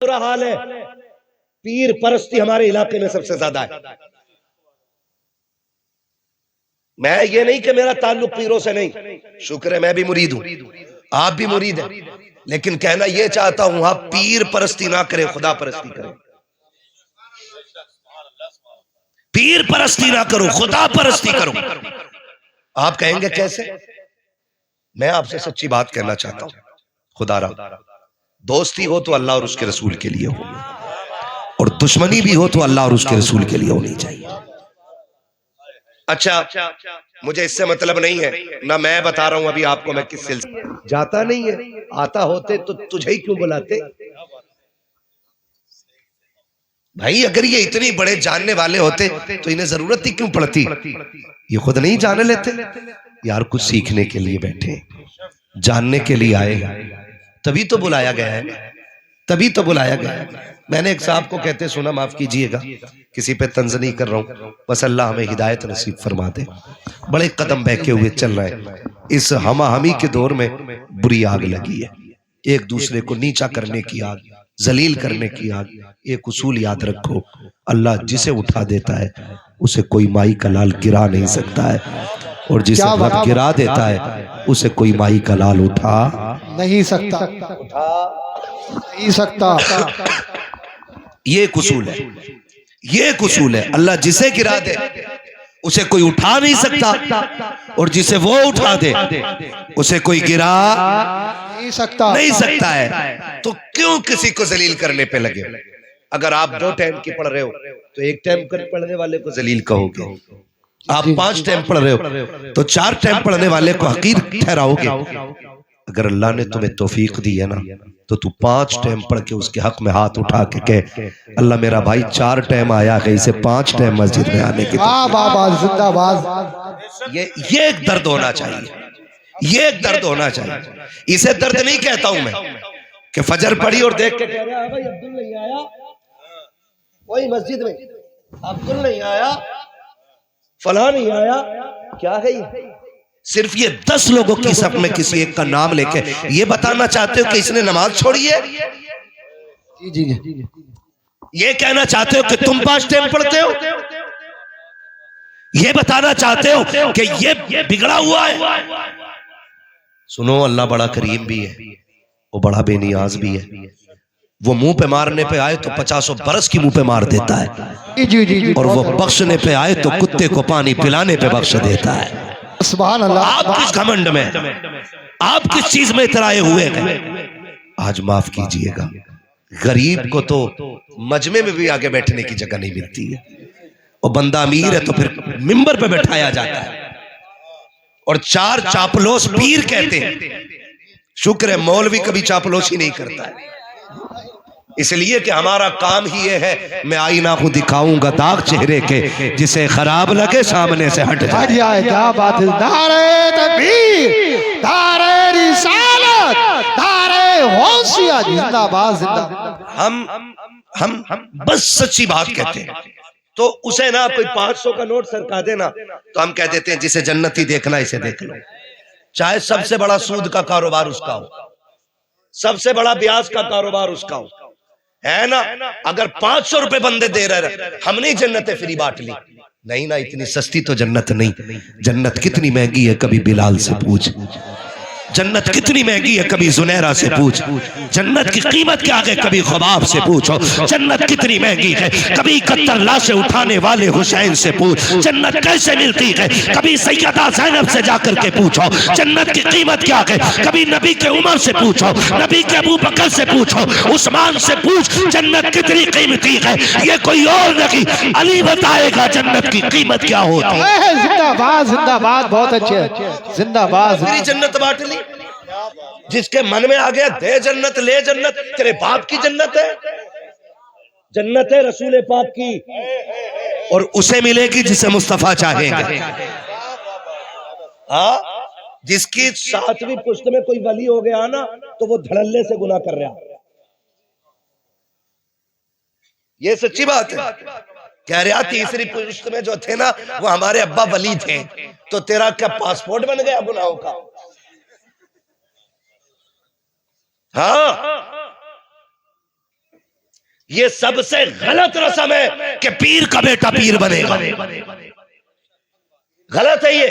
برا حال ہے، پیر پرستی ہمارے علاقے میں سب سے زیادہ ہے۔ میں یہ نہیں کہ میرا تعلق پیروں سے نہیں، شکر ہے میں بھی مرید ہوں، آپ بھی مرید ہیں، لیکن کہنا یہ چاہتا ہوں آپ پیر پرستی نہ کریں، خدا پرستی کریں۔ پیر پرستی نہ کرو، خدا پرستی کرو۔ آپ کہیں گے کیسے؟ میں آپ سے سچی بات کہنا چاہتا ہوں، خدا را دوستی ہو تو اللہ اور اس کے رسول کے لیے ہو، اور دشمنی بھی ہو تو اللہ اور اس کے رسول کے لیے ہونی چاہیے۔ اچھا مجھے اس سے مطلب نہیں ہے، نہ میں بتا رہا ہوں ابھی آپ کو میں کس سلسلے جاتا نہیں ہے، آتا ہوتے تو تجھے ہی کیوں بلاتے؟ بھائی اگر یہ اتنی بڑے جاننے والے ہوتے تو انہیں ضرورت ہی کیوں پڑتی؟ یہ خود نہیں جانے لیتے؟ یار کچھ سیکھنے کے لیے بیٹھے، جاننے کے لیے آئے، تبھی تو بلایا گیا ہے، تبھی تو بلایا گیا ہے۔ میں نے ایک صاحب کو کہتے سنا، معاف کیجئے گا کسی پہ طنز نہیں کر رہا ہوں، بس اللہ ہمیں ہدایت نصیب فرما دے، بڑے قدم بہکے ہوئے چل رہے ہیں، اس ہمہ ہمی کے دور میں بری آگ لگی ہے، ایک دوسرے کو نیچا کرنے کی آگ، ذلیل کرنے کی آگ۔ ایک اصول یاد رکھو، اللہ جسے اٹھا دیتا ہے اسے کوئی مائی کا لال گرا نہیں سکتا ہے، اور جسے رب گرا دیتا ہے اسے کوئی مائی کا لال اٹھا نہیں سکتا، نہیں سکتا۔ یہ ایک اصول ہے، یہ ایک اصول ہے، اللہ جسے گرا دے اسے کوئی اٹھا نہیں سکتا، اور جسے وہ اٹھا دے اسے کوئی گرا نہیں سکتا ہے۔ تو کیوں کسی کو ذلیل کرنے پہ لگے؟ اگر آپ 2 ٹائم کی پڑھ رہے ہو تو 1 ٹائم پڑھنے والے کو ذلیل کہو گے، آپ 5 ٹائم پڑھ رہے ہو تو 4 ٹائم پڑھنے والے کو حقیر ٹھہراؤ گے۔ اگر اللہ نے تمہیں توفیق دی ہے نا تو 5 ٹائم پڑھ کے اس کے حق میں ہاتھ اٹھا کے کہے اللہ میرا بھائی 4 ٹائم آیا ہے، اسے 5 ٹائم مسجد میں آنے کی زندہ باد۔ یہ ایک درد ہونا چاہیے، یہ ایک درد ہونا چاہیے۔ اسے درد نہیں کہتا ہوں میں کہ فجر پڑھی اور دیکھ کے کہہ رہا ہے بھائی عبدال نہیں آیا، وہی مسجد میں عبدال نہیں آیا، فلاں نہیں آیا، کیا ہے یہ؟ صرف یہ 10 لوگوں کی صف میں کسی ایک کا نام لے کے یہ بتانا چاہتے ہو کہ اس نے نماز چھوڑی ہے؟ یہ کہنا چاہتے ہو کہ تم 5 ٹائم پڑھتے ہو؟ یہ بتانا چاہتے ہو کہ یہ بگڑا ہوا ہے؟ سنو اللہ بڑا کریم بھی ہے، وہ بڑا بے نیاز بھی ہے، وہ منہ پہ مارنے پہ آئے تو 50 برس کی منہ پہ مار دیتا ہے، اور وہ بخشنے پہ آئے تو کتے کو پانی پلانے پہ بخش دیتا ہے۔ سبحان اللہ۔ آپ کس گھمنڈ میں، آپ کس چیز میں اترائے ہوئے ہیں؟ آج معاف کیجئے گا، غریب کو تو مجمع میں بھی آگے بیٹھنے کی جگہ نہیں ملتی ہے، اور بندہ امیر ہے تو پھر منبر پہ بٹھایا جاتا ہے، اور 4 چاپلوس پیر کہتے ہیں۔ شکر ہے مولوی کبھی چاپلوسی نہیں کرتا ہے، اس لیے کہ ہمارا کام ہی یہ ہے میں آئینہ کو دکھاؤں گا داغ چہرے کے، جسے خراب لگے سامنے سے ہٹ جائے۔ کیا بات ہے، نعرہ تکبیر، نعرہ رسالت، نعرہ غوثیہ، زندہ باد زندہ باد۔ ہم بس سچی بات کہتے ہیں، تو اسے نا کوئی 500 کا نوٹ سرکا دینا تو ہم کہہ دیتے ہیں جسے جنتی دیکھنا اسے دیکھ لو، چاہے سب سے بڑا سود کا کاروبار اس کا ہو، سب سے بڑا بیاج کا کاروبار اس کا ہو، ہے نا؟ اگر 500 روپے بندے دے رہے ہم نہیں جنتیں فری بانٹ لی، نہیں نا، اتنی سستی تو جنت نہیں۔ جنت کتنی مہنگی ہے کبھی بلال سے پوچھ، جنت کتنی مہنگی ہے کبھی زنیرہ سے پوچھ، جنت کی قیمت کیا ہے کبھی خباب سے پوچھو، جنت کتنی مہنگی ہے کبھی 71 لاشیں اٹھانے والے حسین سے پوچھ، جنت کیسے ملتی ہے کبھی سیدہ زینب سے جا کر کے پوچھو، جنت کی قیمت کیا ہے کبھی نبی کے عمر سے پوچھو، نبی کے ابو بکر سے پوچھو، عثمان سے پوچھ، جنت کتنی قیمتی ہے، یہ کوئی اور نہیں علی بتائے گا جنت کی قیمت کیا ہوتی ہے۔ زندہ باد زندہ باد، بہت اچھے، زندہ باد۔ میری جنت بانٹ لی، جس کے من میں آ گیا دے جنت لے جنت، تیرے باپ کی جنت ہے، جنت ہے رسول پاک کی، اور اسے ملے گی جسے مصطفیٰ چاہیں گے۔ ہاں جس کی 7ویں پشت میں کوئی ولی ہو گیا نا تو وہ دھڑلے سے گناہ کر رہا، یہ سچی بات ہے۔ کہہ رہا 3ری پشت میں جو تھے نا وہ ہمارے ابا ولی تھے، تو تیرا کیا پاسپورٹ بن گیا گناہوں کا؟ ہاں یہ سب سے غلط رسم ہے کہ پیر کا بیٹا پیر بنے گا. غلط ہے یہ.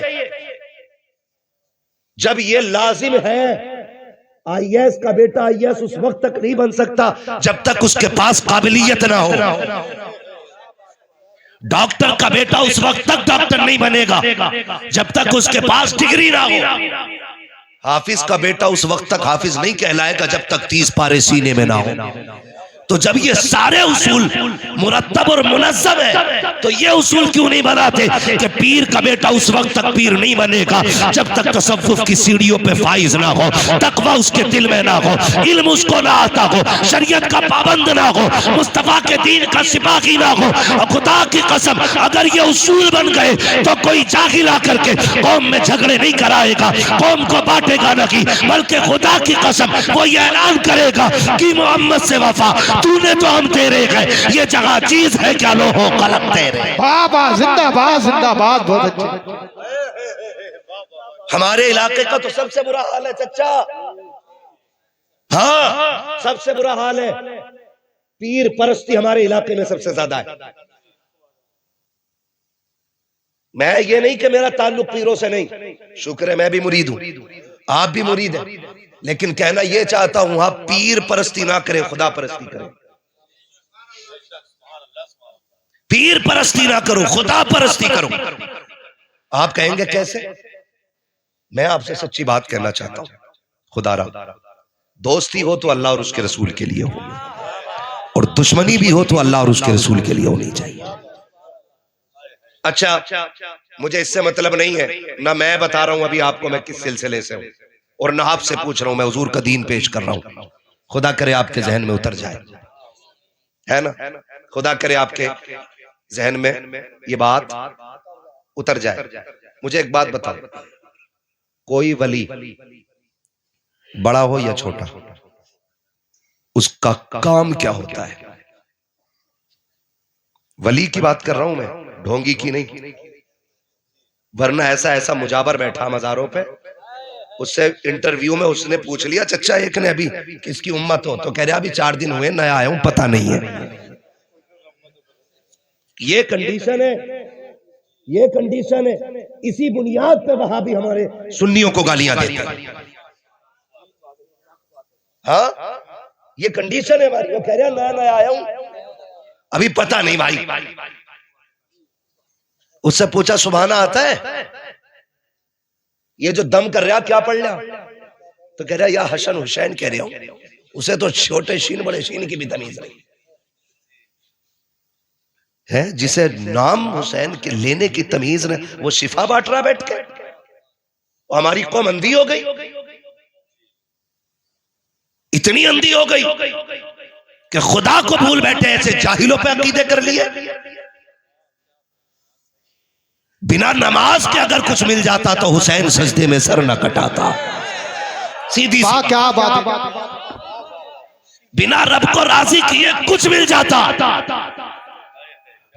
جب یہ لازم ہے، آئی ایس کا بیٹا آئی ایس اس وقت تک نہیں بن سکتا جب تک اس کے پاس قابلیت نہ ہو. ڈاکٹر کا بیٹا اس وقت تک ڈاکٹر نہیں بنے گا جب تک اس کے پاس ڈگری نہ ہو. حافظ کا بیٹا اس وقت تک حافظ نہیں کہلائے گا جب تک 30 پارے سینے میں نہ ہو. تو جب یہ سارے اصول مرتب اور منظم ہے تو یہ اصول کیوں نہیں بناتے کہ پیر کا بیٹا اس وقت تک پیر نہیں بنے گا جب تک تصوف کی سیڑھیوں پہ فائز نہ ہو، تقوی اس کے دل میں نہ ہو، علم اس کو نہ آتا ہو، شریعت کا پابند نہ ہو، مصطفیٰ کے دین کا سپاہی نہ ہو. اور خدا کی قسم اگر یہ اصول بن گئے تو کوئی جاہل آ کر کے قوم میں جھگڑے نہیں کرائے گا، قوم کو بانٹے گا نہیں، بلکہ خدا کی قسم وہ یہ اعلان کرے گا کہ محمد سے وفا تو نے تو ہم تیرے گئے، یہ جگہ چیز ہے کیا لو ہو قلم تیرے. بابا زندہ باد زندہ باد. بہت اچھے. ہمارے علاقے کا تو سب سے برا حال ہے چچا. ہاں سب سے برا حال ہے. پیر پرستی ہمارے علاقے میں سب سے زیادہ ہے. میں یہ نہیں کہ میرا تعلق پیروں سے نہیں، شکر ہے میں بھی مرید ہوں، آپ بھی مرید ہیں، لیکن کہنا یہ چاہتا ہوں آپ پیر پرستی نہ کریں، خدا پرستی کریں. پیر پرستی نہ کرو، خدا پرستی کرو. آپ کہیں گے کیسے؟ میں آپ سے سچی بات کہنا چاہتا ہوں. خدا را دوستی ہو تو اللہ اور اس کے رسول کے لیے ہو، اور دشمنی بھی ہو تو اللہ اور اس کے رسول کے لیے ہونی چاہیے. اچھا مجھے اس سے مطلب نہیں ہے، نہ میں بتا رہا ہوں ابھی آپ کو میں کس سلسلے سے ہوں، اور نہ آپ سے پوچھ رہا ہوں، میں حضور کا دین پیش کر رہا ہوں. خدا کرے آپ کے ذہن میں اتر جائے، ہے نا؟ خدا کرے آپ کے ذہن میں یہ بات اتر جائے. مجھے ایک بات بتاؤ، کوئی ولی بڑا ہو یا چھوٹا اس کا کام کیا ہوتا ہے؟ ولی کی بات کر رہا ہوں میں، ڈھونگی کی نہیں. ورنہ ایسا مجابر بیٹھا مزاروں پہ، اس سے انٹرویو میں اس نے پوچھ لیا چچا ایک نے ابھی کس کی امت ہو، تو کہہ رہا ابھی 4 دن ہوئے نیا آیا ہوں پتہ نہیں ہے. یہ کنڈیشن ہے، یہ کنڈیشن ہے. اسی بنیاد پہ وہاں بھی ہمارے سنیوں کو گالیاں دیتے ہیں. ہاں یہ کنڈیشن ہے ہماری. وہ کہہ رہا نیا نیا آیا ہوں ابھی پتہ نہیں بھائی. اس سے پوچھا سبحانہ آتا ہے؟ یہ جو دم کر رہا کیا پڑھ لیا؟ تو کہہ رہا یا حسن حسین کہہ رہا ہوں. اسے تو چھوٹے شین بڑے شین کی بھی تمیز نہیں ہے. جسے نام حسین کے لینے کی تمیز نے وہ شفا بانٹ رہا بیٹھ کے. ہماری قوم اندھی ہو گئی، اتنی اندھی ہو گئی کہ خدا کو بھول بیٹھے، ایسے جاہلوں پہ عقیدے کر لیے. بنا نماز کے اگر کچھ مل جاتا تو حسین سجدے میں سر نہ کٹاتا. سیدھی سی کیا بات ہے. بنا رب کو راضی کیے کچھ مل جاتا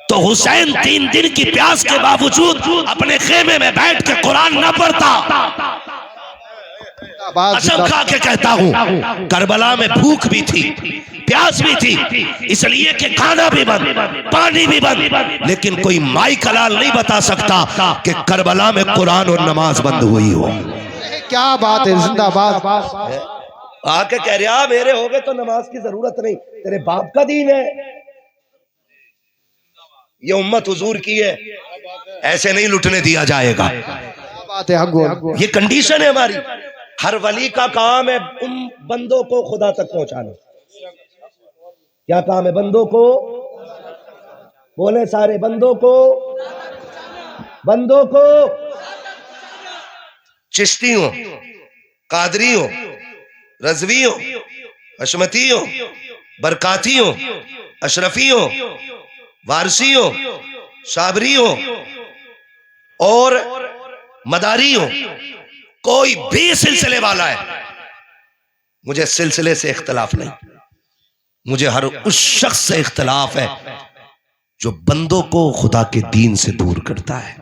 تو حسین 3 دن کی پیاس کے باوجود اپنے خیمے میں بیٹھ کے قرآن نہ پڑھتا. قسم کھا کے کہتا ہوں کربلا میں بھوک بھی تھی، پیاس بھی تھی، اس لیے کہ کھانا بھی بند، پانی بھی بند، لیکن کوئی مائی کلال نہیں بتا سکتا کہ کربلا میں قرآن اور نماز بند ہوئی ہو. کیا بات ہے. زندہ باد. آ کے کہہ رہا میرے ہوگے تو نماز کی ضرورت نہیں، تیرے باپ کا دین ہے. یہ امت حضور کی ہے، ایسے نہیں لٹنے دیا جائے گا. یہ کنڈیشن ہے ہماری. ہر ولی کا کام ہے ان بندوں کو خدا تک پہنچانا. کیا کام ہے بندوں کو؟ بولے سارے بندوں کو، بندوں کو. چشتی ہو، قادری ہو، رضوی ہو، حشمتی ہو، برکاتی ہو، اشرفی ہو، وارسی ہو، صابری ہو اور مداری ہو، کوئی بھی سلسلے والا ہے، مجھے سلسلے سے اختلاف نہیں. مجھے ہر اس شخص سے اختلاف ہے جو بندوں کو خدا کے دین سے دور کرتا ہے.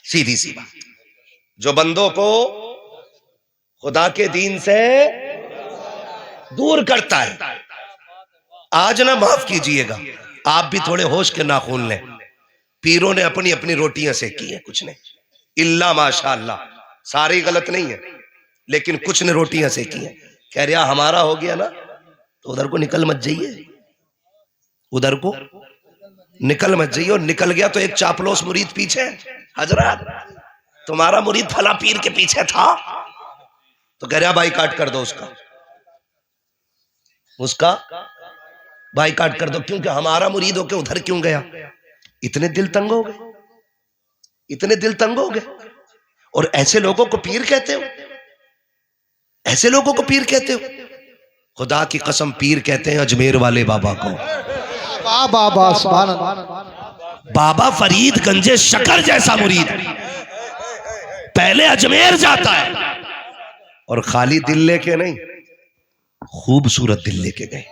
سیدھی سی بات، جو بندوں کو خدا کے دین سے دور کرتا ہے. آج نہ معاف کیجئے گا، آپ بھی تھوڑے ہوش کے ناخن لیں. پیروں نے اپنی اپنی روٹیاں سیکی ہیں، کچھ نے اللہ ماشاءاللہ ساری غلط نہیں ہے، لیکن کچھ نے روٹیاں سیکی ہیں. کہہ رہا ہمارا ہو گیا نا تو ادھر کو نکل مت جائیے، ادھر کو نکل مت جائیے. اور نکل گیا تو ایک چاپلوس مرید پیچھے. حضرات تمہارا مرید پھلا پیر کے پیچھے تھا تو کہہ رہا بائی کاٹ کر دو، اس کا بائی کاٹ کر دو، کیونکہ ہمارا مرید ہو کے ادھر کیوں گیا. اتنے دل تنگ ہو گئے، اتنے دل تنگ ہو گئے. اور ایسے لوگوں کو پیر کہتے ہو، ایسے لوگوں کو پیر کہتے ہو. خدا کی قسم پیر کہتے ہیں اجمیر والے بابا کو. بابا سبحان اللہ. بابا فرید گنج شکر جیسا مرید پہلے اجمیر جاتا ہے، اور خالی دل لے کے نہیں، خوبصورت دل لے کے گئے.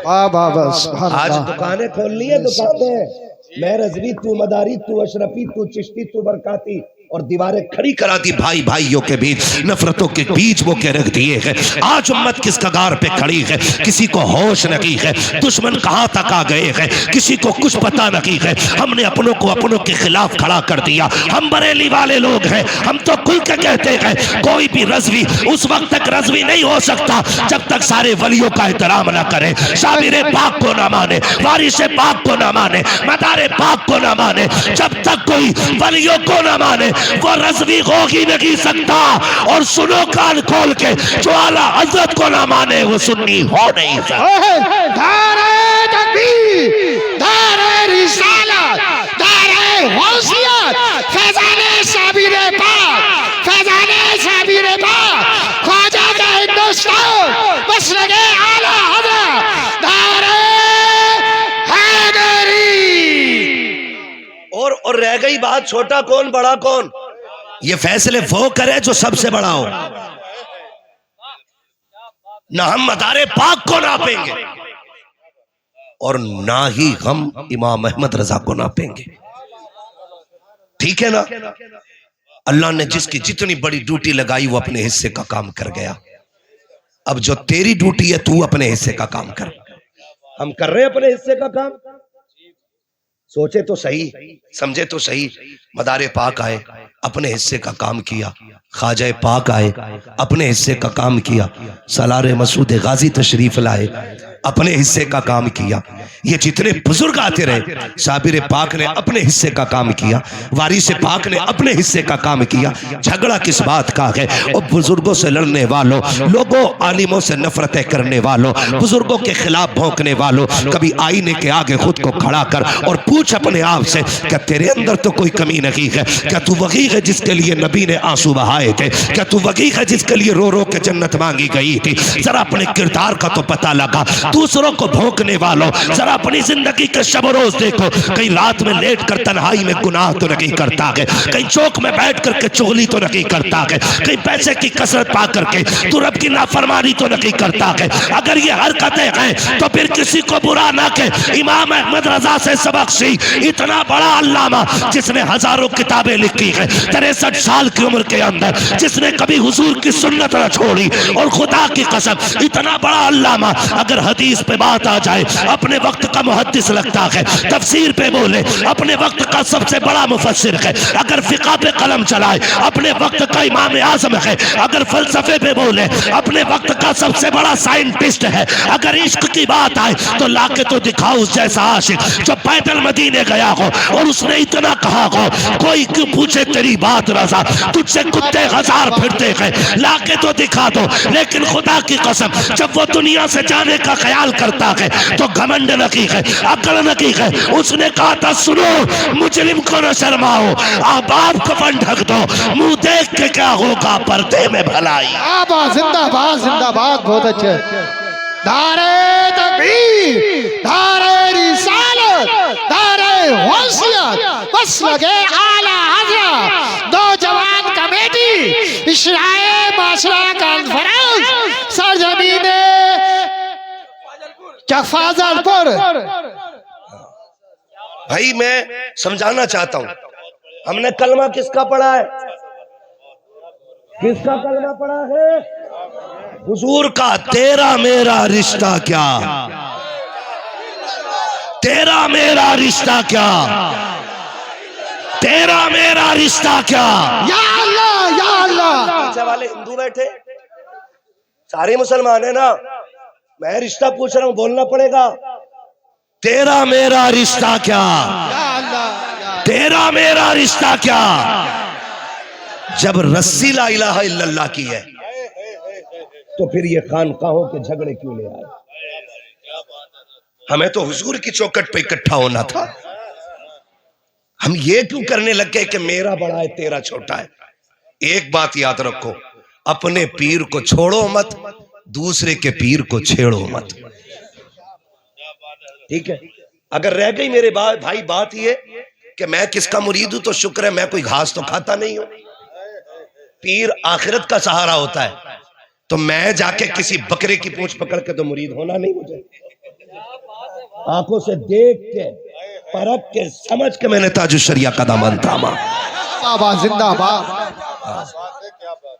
بابا سبحان آج اللہ. دکانیں کھولنی ہے، دکانیں میں رضوی تو مداری تو اشرفی تو چشتی تو برکاتی، اور دیواریں کھڑی کرا دی بھائی بھائیوں کے بیچ، نفرتوں کے بیچ وہ کے رکھ دیے ہیں. آج امت کس کگار پہ کھڑی ہے، کسی کو ہوش نہیں ہے، دشمن کہاں تک آ گئے ہیں، کسی کو کچھ پتہ نہیں ہے. ہم نے اپنوں کو اپنوں کے خلاف کھڑا کر دیا. ہم بریلی والے لوگ ہیں، ہم تو کھل کے کہتے ہیں کوئی بھی رضوی اس وقت تک رضوی نہیں ہو سکتا جب تک سارے ولیوں کا احترام نہ کرے، شابر پاک کو نہ مانے، وارث پاک کو نہ مانے، مدار پاک کو نہ مانے. جب تک کوئی ولیوں کو نہ مانے وہ رضوی ہو ہی نہیں سکتا. اور سنو کان کھول کے، جو اعلیٰ حضرت کو نہ مانے وہ سنی ہو نہیں سکتا. دارے تکبیر، دارے رسالت، دارے غوثیت، فیضان شابر پاک، فیضان شابر پاک، خواجہ کا ہندوستان، مسلک اعلیٰ حضرت، دارے حیدری. اور رہ گئی بات چھوٹا کون بڑا کون، یہ فیصلے وہ کرے جو سب سے بڑا ہو. نہ ہم مدار پاک کو ناپیں گے اور نہ ہی ہم امام احمد رضا کو ناپیں گے. ٹھیک ہے نا. اللہ نے جس کی جتنی بڑی ڈیوٹی لگائی وہ اپنے حصے کا کام کر گیا. اب جو تیری ڈیوٹی ہے تو اپنے حصے کا کام کر. ہم کر رہے ہیں اپنے حصے کا کام. سوچے تو صحیح، سمجھے تو صحیح. مدار پاک آئے، اپنے حصے کا کام کیا. خواجہ پاک آئے، اپنے حصے کا کام کیا. سالار مسعود غازی تشریف لائے، اپنے حصے کا کام کیا. یہ جتنے بزرگ آتے رہے، شابر پاک نے اپنے حصے کا کام کیا، وارث پاک نے اپنے حصے کا کام کیا. جھگڑا کس بات کا ہے؟ اور بزرگوں سے لڑنے والوں، لوگوں عالموں سے نفرتیں کرنے والوں، بزرگوں کے خلاف بھونکنے والوں، کبھی آئینے کے آگے خود کو کھڑا کر اور پوچھ اپنے آپ سے کہ تیرے اندر تو کوئی کمی نہیں ہے. کیا تو وہی ہے جس کے لیے نبی نے آنسو بہائے تھے؟ کیا تو وہی ہے جس کے لیے رو رو کے جنت مانگی گئی تھی؟ ذرا اپنے کردار کا تو پتہ لگا. دوسروں کو بھونکنے والوں ذرا اپنی زندگی کے شب و روز دیکھو. کہیں رات میں لیٹ کر تنہائی میں گناہ تو نہیں کرتا ہے، کہیں چوک میں بیٹھ کر کے چغلی تو نہیں کرتا ہے، کہیں پیسے کی کثرت پا کر کے تو رب کی نافرمانی تو نہیں کرتا ہے. اگر یہ حرکتیں ہیں تو پھر کسی کو برا نہ کہ امام احمد رضا سے سبق سی. اتنا بڑا علامہ جس نے ہزاروں کتابیں لکھی ہیں، 63 سال کی عمر کے اندر جس نے کبھی حضور کی سنت نہ چھوڑی. اور خدا کی قسم اتنا بڑا علامہ اگر حدیث پہ بات آ جائے اپنے وقت کا محدث لگتا ہے، تفسیر پہ بولے اپنے وقت کا سب سے بڑا مفسر ہے، اگر فقہ پہ قلم چلائے اپنے وقت کا امام اعظم ہے، اگر فلسفے پہ بولے اپنے وقت کا سب سے بڑا سائنٹسٹ ہے. اگر عشق کی بات آئے تو لا کے تو دکھاؤ اس جیسا عاشق جو پیدل مدینے گیا ہو اور اس نے اتنا کہا ہو کوئی کیوں پوچھے تیری بات رضا، تجھ سے کتے ہزار پھرتے ہیں، لا کے تو دکھا دو. لیکن خدا کی قسم جب وہ دنیا سے جانے کا خیال کرتا ہے تو گھمنڈ نہیں ہے، عقل نہیں ہے. اس نے کہا تھا سنو مجرم کو نہ شرماؤ، احباب کفن ڈھک دو، منہ دیکھ کے کیا ہوگا پردے میں بھلائی. بابا زندہ باد، زندہ باد. بہت اچھے. دارے تکبیر، دارے رسالت، دارے غوثیت، مسلک اعلیٰ حضرت، نوجوان کمیٹی، اشرائے معاشرہ کانفرنس، سرزمین فاضل پور. بھائی میں سمجھانا چاہتا ہوں، ہم نے کلمہ کس کا پڑھا ہے؟ کس کا کلمہ پڑھا ہے؟ حضور کا. تیرا میرا رشتہ کیا، تیرا میرا رشتہ کیا، تیرا میرا رشتہ کیا. یا اللہ یا اللہ. پیچھے والے ہندو بیٹھے، سارے مسلمان ہیں نا، میں رشتہ پوچھ رہا ہوں، بولنا پڑے گا. تیرا میرا رشتہ کیا، یا اللہ. تیرا میرا رشتہ کیا. جب رسی لا الہ الا اللہ کی ہے تو پھر یہ خانقاہوں کے جھگڑے کیوں لے آئے؟ ہمیں تو حضور کی چوکٹ پہ اکٹھا ہونا تھا. ہم یہ کیوں کرنے لگ گئے کہ میرا بڑا ہے تیرا چھوٹا ہے؟ ایک بات یاد رکھو، اپنے پیر کو چھوڑو مت، دوسرے کے پیر کو چھیڑو مت. ٹھیک ہے؟ اگر رہ گئی میرے بھائی بات یہ کہ میں کس کا مرید ہوں تو شکر ہے، میں کوئی گھاس تو کھاتا نہیں ہوں. پیر آخرت کا سہارا ہوتا ہے، تو میں جا کے کسی بکرے کی پونچھ پکڑ کے تو مرید ہونا نہیں. مجھے آنکھوں سے دیکھ کے پرکھ کے سمجھ کے میں نے تاج الشریعہ کا دامن تھاما. بابا زندہ باد.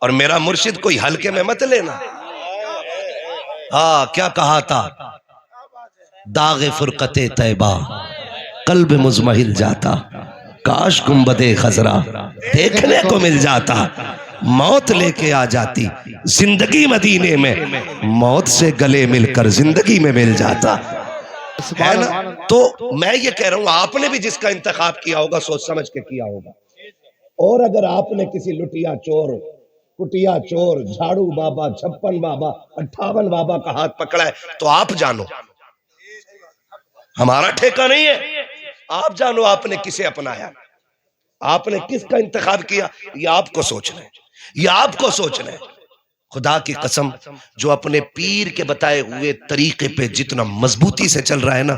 اور میرا مرشد کوئی ہلکے میں مت لینا. ہاں کیا کہا تھا، داغ فرقت طیبہ قلب مزمحل جاتا، کاش گنبد خضرا دیکھنے کو مل جاتا. موت لے کے آ جاتی زندگی مدینے میں، موت سے گلے مل کر زندگی میں مل جاتا ہے نا. تو میں یہ کہہ رہا ہوں، آپ نے بھی جس کا انتخاب کیا ہوگا سوچ سمجھ کے کیا ہوگا. اور اگر آپ نے کسی لٹیا چور، کٹیا چور، جھاڑو بابا، 56 بابا، 58 بابا کا ہاتھ پکڑا ہے تو آپ جانو، ہمارا ٹھیکہ نہیں ہے. آپ جانو آپ نے کسے اپنایا، آپ نے کس کا انتخاب کیا، یہ آپ کو سوچنا ہے، یہ آپ کو سوچنا ہے. خدا کی قسم جو اپنے پیر کے بتائے ہوئے طریقے پہ جتنا مضبوطی سے چل رہا ہے نا،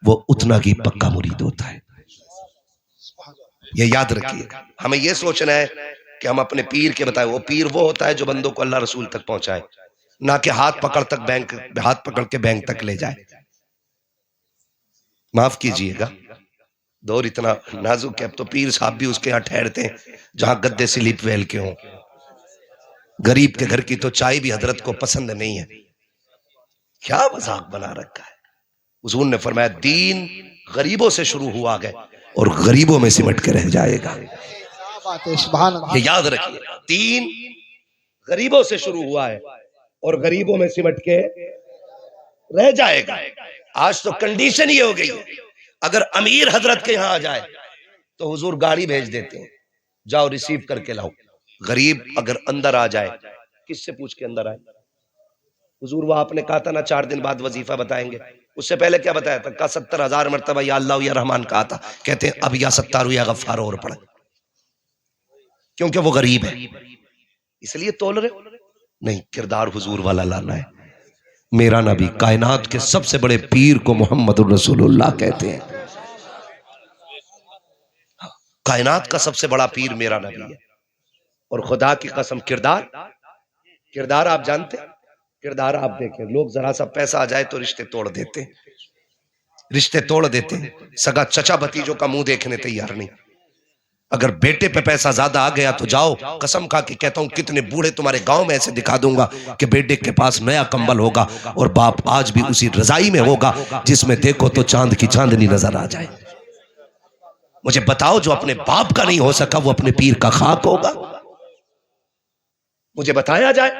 وہ اتنا ہی پکا مرید ہوتا ہے. یہ یاد رکھیے. ہمیں یہ سوچنا ہے کہ ہم اپنے پیر کے بتائے، وہ پیر وہ ہوتا ہے جو بندوں کو اللہ رسول تک پہنچائے، نہ کہ ہاتھ پکڑ کے بینک تک لے جائے. معاف کیجئے گا، دور اتنا نازک ہے. اب تو پیر صاحب بھی اس کے ہاں ٹھہرتے ہیں جہاں گدے سلیپ ویل کے ہوں. غریب کے گھر کی تو چائے بھی حضرت کو پسند نہیں ہے. کیا مذاق بنا رکھا ہے. حضور نے فرمایا دین غریبوں سے شروع ہوا گئے اور غریبوں میں سمٹ کے رہ جائے گا. یہ یاد رکھیے، دین غریبوں سے شروع ہوا ہے اور غریبوں میں سمٹ کے رہ جائے گا. آج تو کنڈیشن یہ ہو گئی ہے، اگر امیر حضرت کے یہاں آ جائے تو حضور گاڑی بھیج دیتے ہیں، جاؤ ریسیو کر کے لاؤ. غریب اگر اندر آ جائے، کس سے پوچھ کے اندر آئے؟ حضور وہ آپ نے کہا تھا نا 4 دن بعد وظیفہ بتائیں گے، اس سے پہلے کیا بتایا تھا؟ کہا 70,000 مرتبہ یا اللہ یا رحمان کہا تھا. کہتے ہیں اب یا ستار یا غفار اور پڑھ، کیونکہ وہ غریب ہے اس لیے تول رہے نہیں. کردار حضور والا لانا ہے. میرا نبی کائنات کے سب سے بڑے پیر کو محمد الرسول اللہ کہتے ہیں. کائنات کا سب سے بڑا پیر میرا نبی ہے. اور خدا کی قسم کردار آپ جانتے ہیں؟ کردار آپ دیکھیں، لوگ ذرا سا پیسہ آ جائے تو رشتے توڑ دیتے ہیں، رشتے توڑ دیتے ہیں. سگا چچا بھتیجوں کا منہ دیکھنے تیار نہیں. اگر بیٹے پہ پیسہ زیادہ آ گیا تو جاؤ، قسم کھا کے کہتا ہوں کتنے بوڑھے تمہارے گاؤں میں ایسے دکھا دوں گا کہ بیٹے کے پاس نیا کمبل ہوگا اور باپ آج بھی اسی رضائی میں ہوگا جس میں دیکھو تو چاند کی چاندنی نظر آ جائے. مجھے بتاؤ جو اپنے باپ کا نہیں ہو سکا وہ اپنے پیر کا خاک ہوگا؟ مجھے بتایا جائے.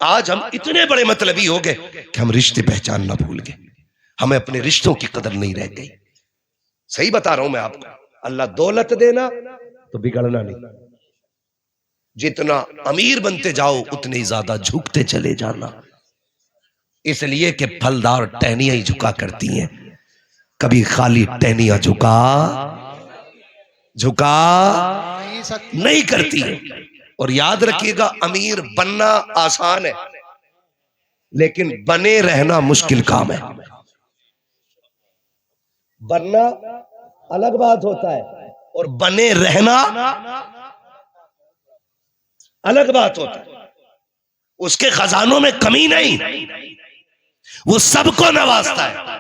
آج ہم اتنے بڑے مطلبی ہو گئے کہ ہم رشتے پہچان نہ بھول گئے، ہمیں اپنے رشتوں کی قدر نہیں رہ گئی. صحیح بتا رہا ہوں میں آپ کو. اللہ دولت دینا تو بگڑنا نہیں. جتنا امیر بنتے جاؤ اتنے ہی زیادہ جھکتے چلے جانا. اس لیے کہ پھلدار ٹہنیاں ہی جھکا کرتی ہیں، کبھی خالی ٹہنیاں جھکا نہیں کرتی ہیں. اور یاد رکھیے گا امیر بننا آسان ہے لیکن بنے رہنا مشکل کام ہے. بننا الگ بات ہوتا ہے اور بنے رہنا الگ بات ہوتا ہے. اس کے خزانوں میں کمی نہیں، وہ سب کو نوازتا ہے.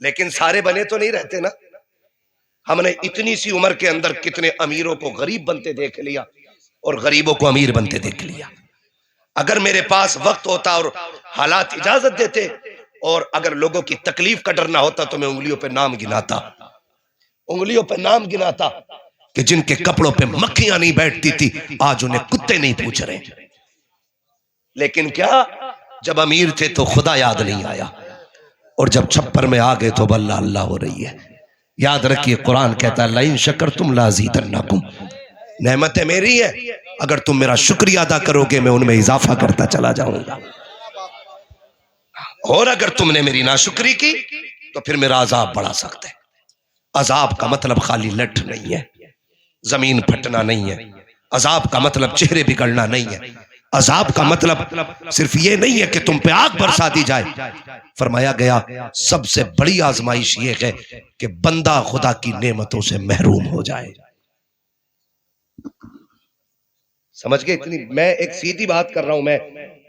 لیکن سارے بنے تو نہیں رہتے نا. ہم نے اتنی سی عمر کے اندر کتنے امیروں کو غریب بنتے دیکھ لیا اور غریبوں کو امیر بنتے دیکھ لیا. اگر میرے پاس وقت ہوتا اور حالات اجازت دیتے اور اگر لوگوں کی تکلیف کا ڈر نہ ہوتا تو میں انگلیوں پہ نام گناتا کہ جن کے کپڑوں پہ مکھیاں نہیں بیٹھتی تھی آج انہیں کتے نہیں پوچھ رہے. لیکن کیا جب امیر تھے تو خدا یاد نہیں آیا, اور جب چھپر میں آ گئے تو اللہ اللہ ہو رہی ہے. یاد رکھیے قرآن کہتا ہے لئن شکرتم لازیدنکم, نعمتیں میری ہے, اگر تم میرا شکریہ ادا کرو گے میں ان میں اضافہ کرتا چلا جاؤں گا, اور اگر تم نے میری ناشکری کی تو پھر میرا عذاب بڑھا سکتا ہے. عذاب کا مطلب خالی لٹ نہیں ہے, زمین پھٹنا نہیں ہے. عذاب کا مطلب چہرے بگڑنا نہیں ہے. عذاب کا مطلب صرف یہ نہیں ہے کہ تم پہ آگ برسا دی جائے. فرمایا گیا سب سے بڑی آزمائش یہ ہے کہ بندہ خدا کی نعمتوں سے محروم ہو جائے. سمجھ گئے؟ اتنی میں ایک سیدھی بات کر رہا ہوں, میں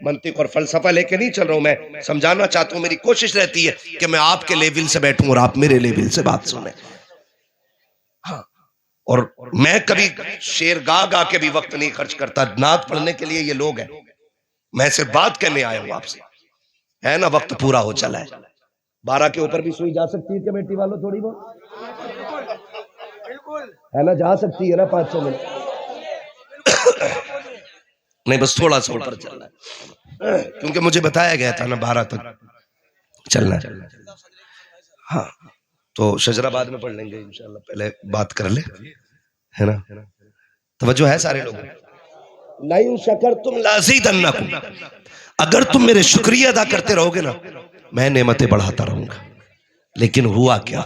منطق اور فلسفہ لے کے نہیں چل رہا ہوں, میں سمجھانا چاہتا ہوں. میری کوشش رہتی ہے کہ میں آپ کے لیول سے بیٹھوں اور آپ میرے لیول سے بات سنیں. ہاں, اور میں کبھی شعر گا کے بھی وقت نہیں خرچ کرتا. نعت پڑھنے کے لیے یہ لوگ ہیں, میں صرف بات کرنے آیا ہوں آپ سے, ہے نا. وقت پورا ہو چلا ہے. 12 کے اوپر بھی سوئی جا سکتی ہے کمیٹی والوں, تھوڑی بہت ہے نا, جا سکتی ہے نا 500 منٹ. نہیں بس تھوڑا سا اوپر چلنا ہے, کیونکہ مجھے بتایا گیا تھا نا 12 تک چلنا ہے. ہاں تو شجرآباد میں پڑھ لیں گے انشاءاللہ, پہلے بات کر لیں, ہے نا. توجہ ہے سارے لوگوں. لئن شکرتم لازیدنکم, اگر تم میرے شکریہ ادا کرتے رہو گے نا میں نعمتیں بڑھاتا رہوں گا. لیکن ہوا کیا,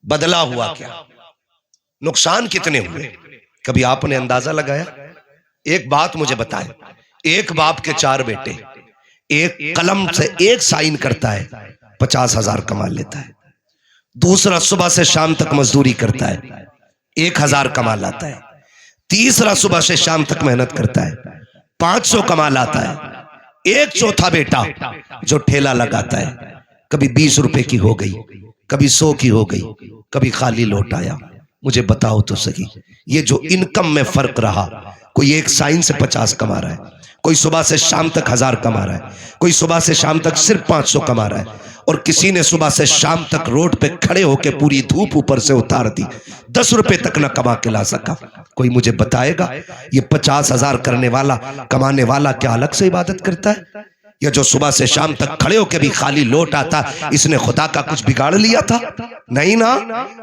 بدلہ ہوا کیا, نقصان کتنے ہوئے, کبھی آپ نے اندازہ لگایا؟ ایک بات مجھے بتائیں, ایک باپ کے 4 بیٹے, ایک قلم سے ایک سائن کرتا ہے 50,000 کما لیتا ہے, دوسرا صبح سے شام تک مزدوری کرتا ہے 1,000 کما لاتا ہے, تیسرا صبح سے شام تک محنت کرتا ہے 500 کما لاتا ہے, ایک چوتھا بیٹا جو ٹھیلا لگاتا ہے کبھی 20 روپے کی ہو گئی, کبھی 100 کی ہو گئی, کبھی خالی لوٹ آیا. مجھے بتاؤ تو صحیح, یہ جو انکم میں فرق رہا, کوئی ایک سائن سے 50 کما رہا ہے, کوئی صبح سے شام تک 1000 کما رہا ہے, کوئی صبح سے شام تک صرف 500 کما رہا ہے, اور کسی نے صبح سے شام تک روڈ پہ کھڑے ہو کے پوری دھوپ اوپر سے اتار دی, 10 روپے تک نہ کما کے لا سکا. کوئی مجھے بتائے گا یہ 50,000 کرنے والا کمانے والا کیا الگ سے عبادت کرتا ہے, یا جو صبح سے شام تک کھڑے ہو کے بھی خالی لوٹ آتا اس نے خدا کا کچھ بگاڑ لیا تھا؟ نہیں نا.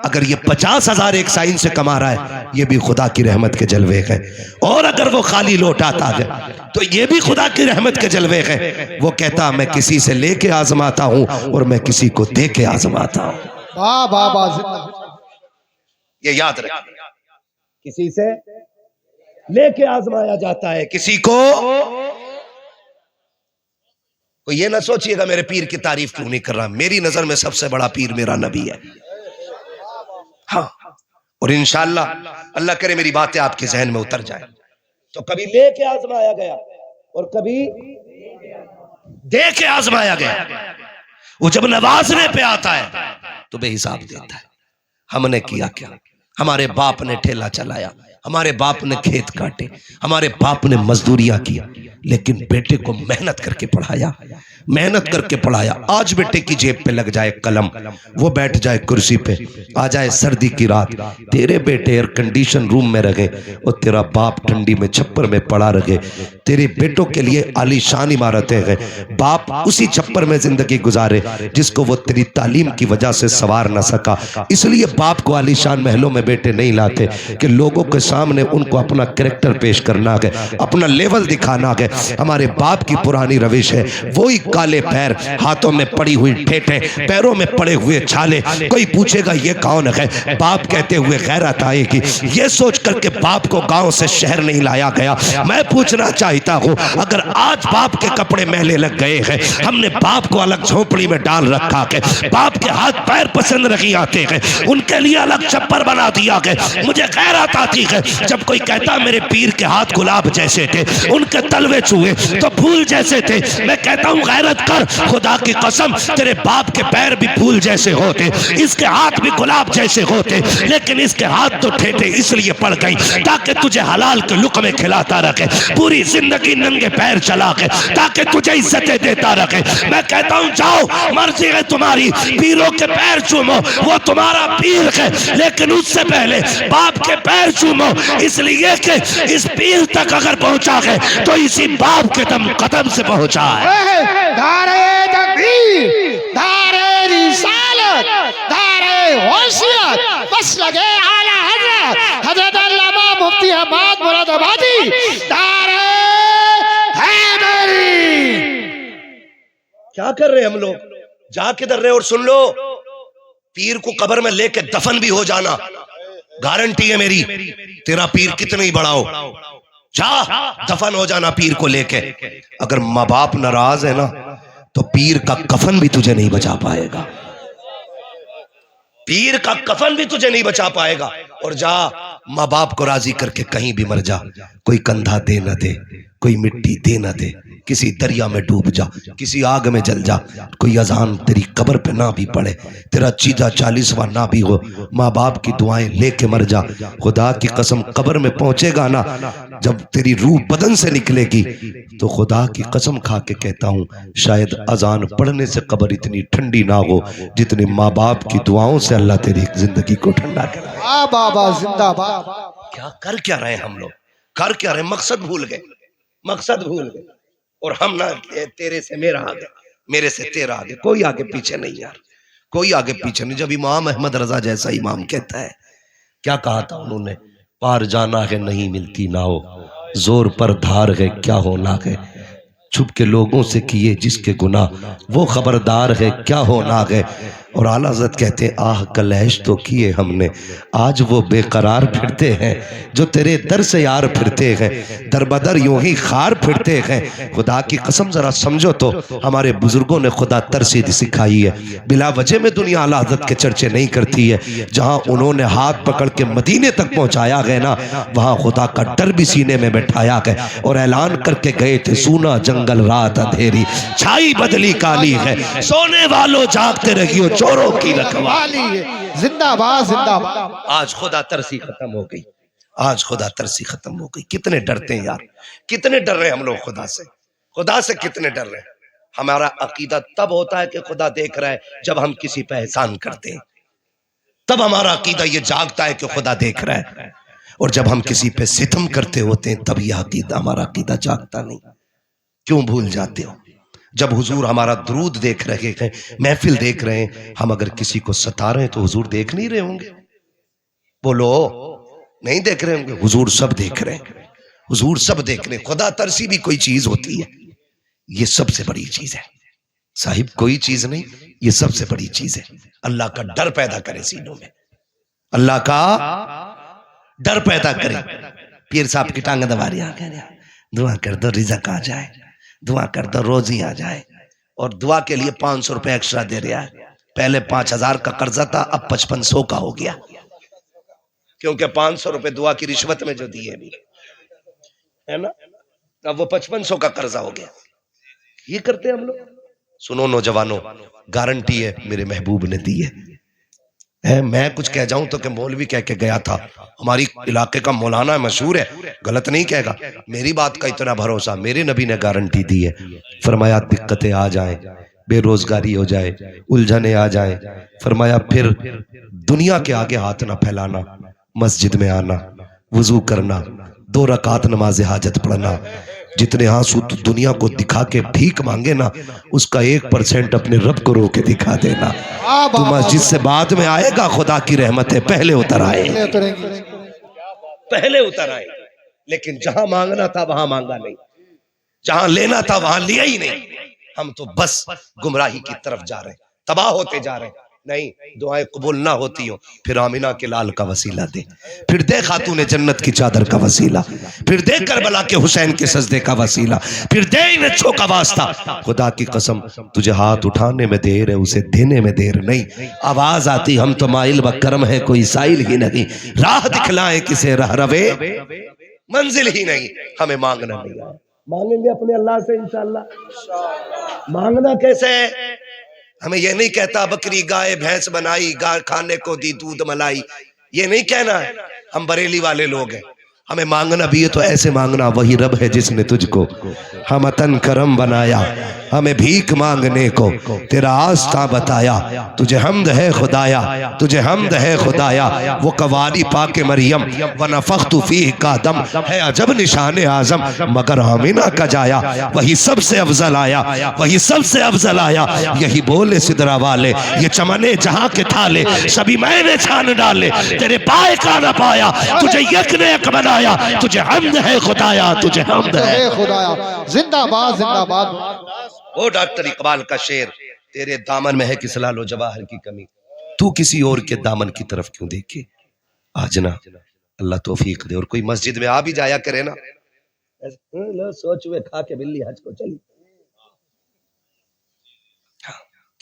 اگر یہ 50,000 ایک سائن سے کما رہا ہے یہ بھی خدا کی رحمت کے جلوے ہے, اور اگر وہ خالی لوٹ آتا ہے تو یہ بھی خدا کی رحمت کے جلوے ہے. وہ کہتا میں کسی سے لے کے آزماتا ہوں اور میں کسی کو دے کے آزماتا ہوں. یہ یاد رکھیں, کسی سے لے کے آزمایا جاتا ہے, کسی کو. یہ نہ سوچئے گا میرے پیر کی تعریف کیوں نہیں کر رہا, میری نظر میں سب سے بڑا پیر میرا نبی ہے. ہاں, اور انشاءاللہ اللہ کرے میری باتیں آپ کے ذہن میں اتر جائیں. تو کبھی لے کے آزمایا گیا اور کبھی دے کے آزمایا گیا. وہ جب نوازنے پہ آتا ہے تو بے حساب دیتا ہے. ہم نے کیا کیا؟ ہمارے باپ نے ٹھیلا چلایا, ہمارے باپ نے کھیت کاٹے, ہمارے باپ نے مزدوریاں کیا, لیکن بیٹے کو محنت کر کے پڑھایا, محنت کر کے پڑھایا. آج بیٹے کی جیب پہ لگ جائے قلم, وہ بیٹھ جائے کرسی پہ, آ جائے سردی کی رات, تیرے بیٹے ایئر کنڈیشن روم میں رہے اور تیرا باپ ٹھنڈی میں چھپر میں پڑا رہے. تیرے بیٹوں کے لیے عالی شان عمارتیں ہیں, باپ اسی چھپر میں زندگی گزارے جس کو وہ تیری تعلیم کی وجہ سے سوار نہ سکا. اس لیے باپ کو عالی شان محلوں میں بیٹے نہیں لاتے کہ لوگوں کے سامنے ان کو اپنا کریکٹر پیش کرنا ہے, اپنا لیول دکھانا ہے. ہمارے باپ کی پرانی روش ہے وہی کالے پیر, ہاتھوں میں پڑی ہوئی ٹھیٹیں, پیروں میں پڑے ہوئے چھالے. کوئی پوچھے گا یہ کون ہے, باپ کہتے ہوئے غیرت آئے گی. یہ سوچ کر کہ باپ کو گاؤں سے شہر نہیں لایا گیا. میں پوچھنا چاہتا ہوں اگر آج باپ کے کپڑے میلے لگ گئے ہیں, ہم نے باپ کو الگ جھونپڑی میں ڈال رکھا ہے, باپ کے ہاتھ پیر پسند نہیں آتے ہیں, ان کے لیے الگ چھپر بنا دیا گیا. مجھے غیرت آتی ہے جب کوئی کہتا میرے پیر کے ہاتھ گلاب جیسے تھے, ان کے تلوے لقمے چوئے تو پھول جیسے تھے. میں کہتا ہوں غیرت کر, خدا کی قسم تیرے باپ کے پیر بھی پھول جیسے ہوتے, اس کے ہاتھ بھی گلاب جیسے ہوتے, لیکن اس کے ہاتھ تو ٹھیٹھے اس لیے پڑ گئی تاکہ تجھے حلال کے لقمے کھلاتا رکھے, پوری زندگی ننگے پیر چلا کے تاکہ تجھے عزتیں دیتا رکھے. میں کہتا ہوں جاؤ, مرضی ہے تمہاری, پیروں کے پیر چومو, وہ تمہارا پیر ہے, لیکن اس سے پہلے باپ کے پیر چومو, اس لیے کہ اس پیر تک اگر پہنچا ہے تو اسی باپ کے دم قدم سے پہنچا ہے. دارے تکبیر, دارے رسالت, دارے وصیت, بس لگے اعلیٰ حضرت حضرت علامہ مفتی حماد مراد آبادی, دارے حیدری. کیا کر رہے ہم لوگ, جا کدھر رہے؟ اور سن لو, پیر کو قبر میں لے کے دفن بھی ہو جانا, گارنٹی ہے میری, تیرا پیر کتنا ہی بڑا ہو, جا دفن ہو جانا پیر کو لے کے. اگر ماں باپ ناراض ہے نا تو پیر کا کفن بھی تجھے نہیں بچا پائے گا, پیر کا کفن بھی تجھے نہیں بچا پائے گا. اور جا ماں باپ کو راضی کر کے کہیں بھی مر جا, کوئی کندھا دے نہ دے, کوئی مٹی دے نہ دے, کسی دریا میں ڈوب جا, کسی آگ میں جل جا, کوئی اذان تیری قبر پہ نہ بھی پڑے, تیرا چیدہ 40واں نہ بھی ہو, ماں باپ کی دعائیں لے کے مر جا. خدا کی قسم قبر میں پہنچے گا نا, جب تیری روح بدن سے نکلے گی تو خدا کی قسم کھا کے کہتا ہوں شاید اذان پڑھنے سے قبر اتنی ٹھنڈی نہ ہو جتنی ماں باپ کی دعاؤں سے اللہ تیری زندگی کو ٹھنڈا کرے. بابا زندہ باد. کیا رہے ہم لوگ, کر کیا رہے؟ مقصد بھول گئے, مقصد بھول گئے. اور ہم نہ تیرے سے میرا آگے, میرے سے تیرا آگے, کوئی آگے پیچھے نہیں یار, کوئی آگے پیچھے نہیں. جب امام احمد رضا جیسا امام کہتا ہے, کیا کہا تھا انہوں نے, پار جانا ہے نہیں ملتی نہ ہو, زور پر دھار ہے کیا ہونا ہے, چھپ کے لوگوں سے کیے جس کے گناہ وہ خبردار ہے کیا ہونا ہے. اور اعلیٰ حضرت کہتے ہیں آہ کلیش تو کیے ہم نے, آج وہ بے قرار پھرتے ہیں جو تیرے در سے یار پھرتے ہیں, در بدر یوں ہی خار پھرتے ہیں. خدا کی قسم ذرا سمجھو تو, ہمارے بزرگوں نے خدا ترسی سکھائی ہے, بلا وجہ میں دنیا اعلیٰ حضرت کے چرچے نہیں کرتی ہے. جہاں انہوں نے ہاتھ پکڑ کے مدینے تک پہنچایا گئے نا, وہاں خدا کا ڈر بھی سینے میں بٹھایا گئے, اور اعلان کر کے گئے تھے سونا جنگل رات اندھیری, چھائی بدلی کالی ہے, سونے والوں جاگتے رہیو چوروں کی رکھوالی ہے. زندہ باد, زندہ باد. آج خدا ترسی ختم ہو گئی, آج خدا ترسی ختم ہو گئی. کتنے ڈرتے ہیں یار, کتنے ڈر رہے ہیں ہم لوگ خدا سے, خدا سے کتنے ڈر رہے ہیں. ہمارا عقیدہ تب ہوتا ہے کہ خدا دیکھ رہا ہے جب ہم کسی پہ احسان کرتے ہیں, تب ہمارا عقیدہ یہ جاگتا ہے کہ خدا دیکھ رہا ہے. اور جب ہم کسی پہ ستم کرتے ہوتے ہیں تب یہ عقیدہ, ہمارا عقیدہ جاگتا نہیں. کیوں بھول جاتے ہو؟ جب حضور ہمارا درود دیکھ رہے ہیں, محفل دیکھ رہے ہیں, ہم اگر کسی کو ستا رہے ہیں تو حضور دیکھ نہیں رہے ہوں گے؟ بولو, نہیں دیکھ رہے ہوں گے؟ حضور سب دیکھ رہے ہیں, حضور سب دیکھ رہے ہیں. خدا ترسی بھی کوئی چیز ہوتی ہے, یہ سب سے بڑی چیز ہے صاحب, کوئی چیز نہیں, یہ سب سے بڑی چیز ہے. اللہ کا ڈر پیدا کرے سینوں میں, اللہ کا ڈر پیدا کرے. پیر صاحب کی ٹانگ دبا رہی ہے, دعا کر دو رزق آ جائے, دعا کر دو روزی آ جائے, اور دعا کے لیے 500 روپے ایکسٹرا دے رہا ہے. پہلے 5000 کا قرضہ تھا, اب 5500 کا ہو گیا, کیونکہ 500 روپے دعا کی رشوت میں جو دیے بھی ہے نا, اب وہ 5500 کا قرضہ ہو گیا. یہ کرتے ہیں ہم لوگ. سنو نوجوانوں, گارنٹی ہے میرے محبوب نے دی ہے. میں کچھ کہہ جاؤں تو کہ مولوی کہہ کے گیا تھا, ہماری علاقے کا مولانا مشہور ہے, غلط نہیں کہے گا, میری بات کا اتنا بھروسہ, میرے نبی نے گارنٹی دی ہے. فرمایا دقتیں آ جائیں, بے روزگاری ہو جائے, الجھنیں آ جائیں, فرمایا پھر دنیا کے آگے ہاتھ نہ پھیلانا, مسجد میں آنا, وضو کرنا, 2 رکعت نماز حاجت پڑھنا. جتنے آنسو تو دنیا کو دکھا کے بھیک مانگے نا, اس کا 1% اپنے رب کو رو کے دکھا دینا. تو مسجد سے بعد میں آئے گا, خدا کی رحمتیں پہلے اتر آئے, پہلے اتر آئے. لیکن جہاں مانگنا تھا وہاں مانگا نہیں, جہاں لینا تھا وہاں لیا ہی نہیں. ہم تو بس گمراہی کی طرف جا رہے ہیں, تباہ ہوتے جا رہے ہیں. نہیں, دعائیں قبول نہ ہوتی ہوں, پھر آمینہ کے لال کا وسیلہ دے, پھر دے خاتون جنت کی چادر کا وسیلہ, پھر دے کربلا کے حسین کے سجدے کا وسیلہ, پھر دے ان اچھوں کا واسطہ. خدا کی قسم تجھے ہاتھ اٹھانے میں دیر ہے, اسے دینے میں دیر نہیں. آواز آتی ہم تو مائل بکرم ہے, کوئی سائل ہی نہیں, راہ دکھلائیں کسے رہ روے, منزل ہی نہیں, ہمیں مانگنا نہیں آیا, مانگیں گے اپنے اللہ سے انشاءاللہ. مانگنا کیسے ہے؟ ہمیں یہ نہیں کہتا بکری گائے بھینس بنائی گائے کھانے کو دی دودھ ملائی، یہ نہیں کہنا ہے. ہم بریلی والے لوگ ہیں. ہمیں مانگنا بھی ہے تو ایسے مانگنا، وہی رب ہے جس نے تجھ کو ہمتن کرم بنایا، ہمیں بھیک مانگنے کو تیرا آستہ بتایا. تجھے حمد ہے خدایا، تجھے حمد ہے خدایا. وہ قواری پاک مریم ونفخت فیہ کا دم ہے عجب نشان اعظم، مگر آمینہ کا جایا وہی سب سے افضل آیا، وہی سب سے افضل آیا. یہی بولے سدرا والے یہ چمنے جہاں کے تھالے سبھی میں نے چھان ڈالے، تیرے پائے کا نہ پایا تجھے یک نے ایک بنایا. تجھے حمد ہے خدایا، تجھے حمد ہے خدایا. زندہ باد زندہ باد. وہ ڈاکٹر اقبال کا شعر، تیرے دامن میں ہے کس لال و جواہر کی کمی، تو کسی اور کے دامن کی طرف کیوں دیکھے. آج نا اللہ توفیق دے اور کوئی مسجد میں آ بھی جایا کرے نا، سوچ ہوئے کھا کے بلی حج کو چلی.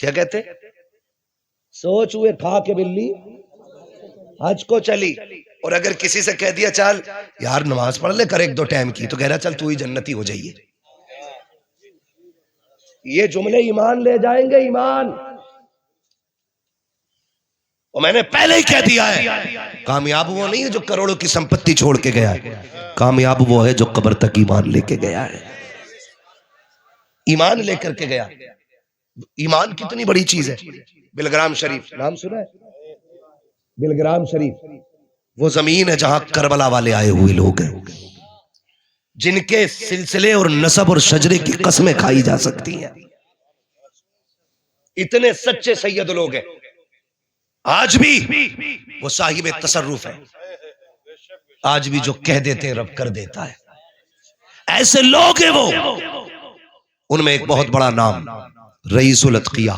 کیا کہتے؟ سوچ ہوئے کھا کے بلی حج کو چلی. اور اگر کسی سے کہہ دیا چل یار نماز پڑھ لے کر ایک دو ٹائم کی، تو کہہ رہا چل تو ہی جنتی ہو جائیے. یہ جملے ایمان لے جائیں گے، ایمان. اور میں نے پہلے ہی کہہ دیا ہے، کامیاب وہ نہیں ہے جو کروڑوں کی سمپتی چھوڑ کے گیا ہے، کامیاب وہ ہے جو قبر تک ایمان لے کے گیا ہے. ایمان لے کر کے گیا. ایمان کتنی بڑی چیز ہے. بلگرام شریف نام سنا ہے؟ بلگرام شریف وہ زمین ہے جہاں کربلا والے آئے ہوئے لوگ ہیں، جن کے سلسلے اور نسب اور شجرے کی قسمیں کھائی جا سکتی ہیں. اتنے سچے سید لوگ ہیں. آج بھی وہ صاحب تصرف ہے، آج بھی جو کہہ دیتے ہیں رب کر دیتا ہے. ایسے لوگ ہیں وہ. ان میں ایک بہت بڑا نام رئیس الاتقیاء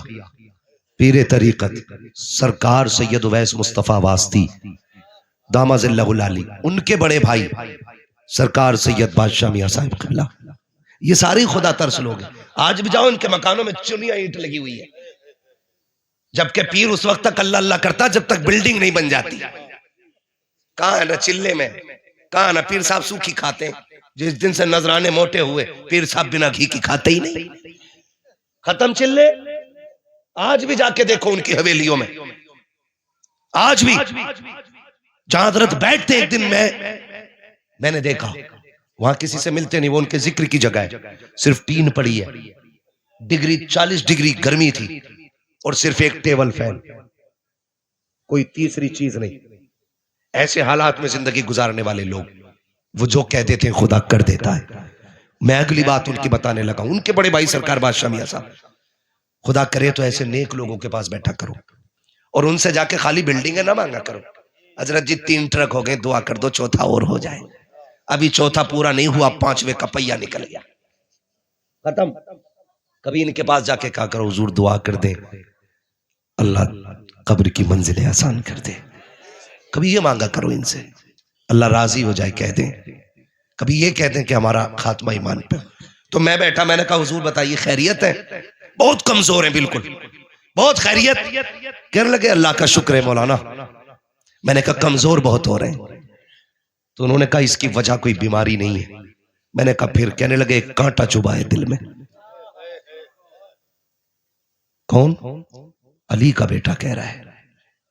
پیر طریقت سرکار سید اویس مصطفیٰ واسطی دامہ ظلہ العالی، ان کے بڑے بھائی سرکار سید بادشاہ میاں صاحب قبلہ، یہ ساری خدا ترس لوگ ہیں. آج بھی جاؤ ان کے مکانوں میں چنیاں اینٹ لگی ہوئی ہے، جبکہ پیر اس وقت تک اللہ اللہ کرتا جب تک بلڈنگ نہیں بن جاتی. کہاں ہے نا چلے میں، کہاں نا پیر صاحب سوکھی کھاتے ہیں. جس دن سے نذرانے موٹے ہوئے پیر صاحب بنا گھی کی کھاتے ہی نہیں. ختم چلے. آج بھی جا کے دیکھو ان کی حویلیوں میں، آج بھی جہاں حضرت بیٹھتے ایک دن میں نے دیکھا وہاں کسی سے ملتے نہیں، وہ ان کے ذکر کی جگہ ہے، صرف ٹین پڑی ہے، 40 ڈگری گرمی تھی اور صرف ایک ٹیبل فین، کوئی تیسری چیز نہیں. ایسے حالات میں زندگی گزارنے والے لوگ، وہ جو کہہ دیتے ہیں خدا کر دیتا ہے. میں اگلی بات ان کی بتانے لگا. ان کے بڑے بھائی سرکار بادشاہ میاں صاحب، خدا کرے تو ایسے نیک لوگوں کے پاس بیٹھا کرو اور ان سے جا کے خالی بلڈنگیں نہ مانگا کرو. حضرت جی 3 ٹرک ہو گئے، دعا کر دو چوتھا اور ہو جائے. ابھی چوتھا پورا نہیں ہوا، 5ویں کا پہیا نکل گیا، ختم. کبھی ان کے پاس جا کے کہا کرو حضور دعا کر دیں اللہ قبر کی منزلیں آسان کر دے. کبھی یہ مانگا کرو ان سے، اللہ راضی ہو جائے کہہ دیں. کبھی یہ کہہ دیں کہ ہمارا خاتمہ ایمان پہ. تو میں بیٹھا، میں نے کہا حضور بتائیے خیریت ہے؟ بہت کمزور ہیں، بالکل بہت خیریت. کہنے لگے اللہ کا شکر ہے مولانا. میں نے کہا کمزور بہت ہو رہے ہیں. تو انہوں نے کہا اس کی وجہ کوئی بیماری نہیں ہے. میں نے کہا پھر؟ کہنے لگے ایک کانٹا چبھا ہے دل میں. کون؟ علی کا بیٹا کہہ رہا ہے،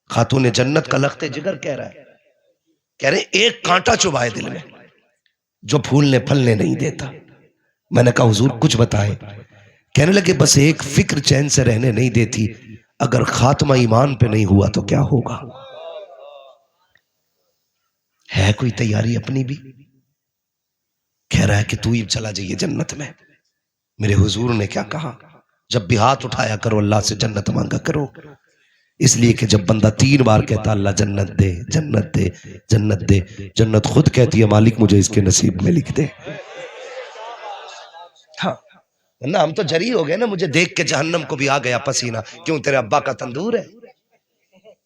خاتون جنت کا لخت جگر کہہ رہا ہے. کہہ رہے ایک کانٹا چبھا ہے دل میں جو پھولنے پھلنے نہیں دیتا. میں نے کہا حضور کچھ بتائیں. کہنے لگے بس ایک فکر چین سے رہنے نہیں دیتی، اگر خاتمہ ایمان پہ نہیں ہوا تو کیا ہوگا. ہے کوئی تیاری اپنی بھی؟ کہہ رہا ہے کہ تو ہی چلا جائیے جنت میں. میرے حضور نے کیا کہا؟ جب بھی ہاتھ اٹھایا کرو اللہ سے جنت مانگا کرو، اس لیے کہ جب بندہ 3 بار کہتا اللہ جنت دے جنت دے جنت دے، جنت خود کہتی ہے مالک مجھے اس کے نصیب میں لکھ دے. ہاں ورنہ ہم تو جری ہو گئے نا، مجھے دیکھ کے جہنم کو بھی آ گیا پسینہ. کیوں؟ تیرے ابا کا تندور ہے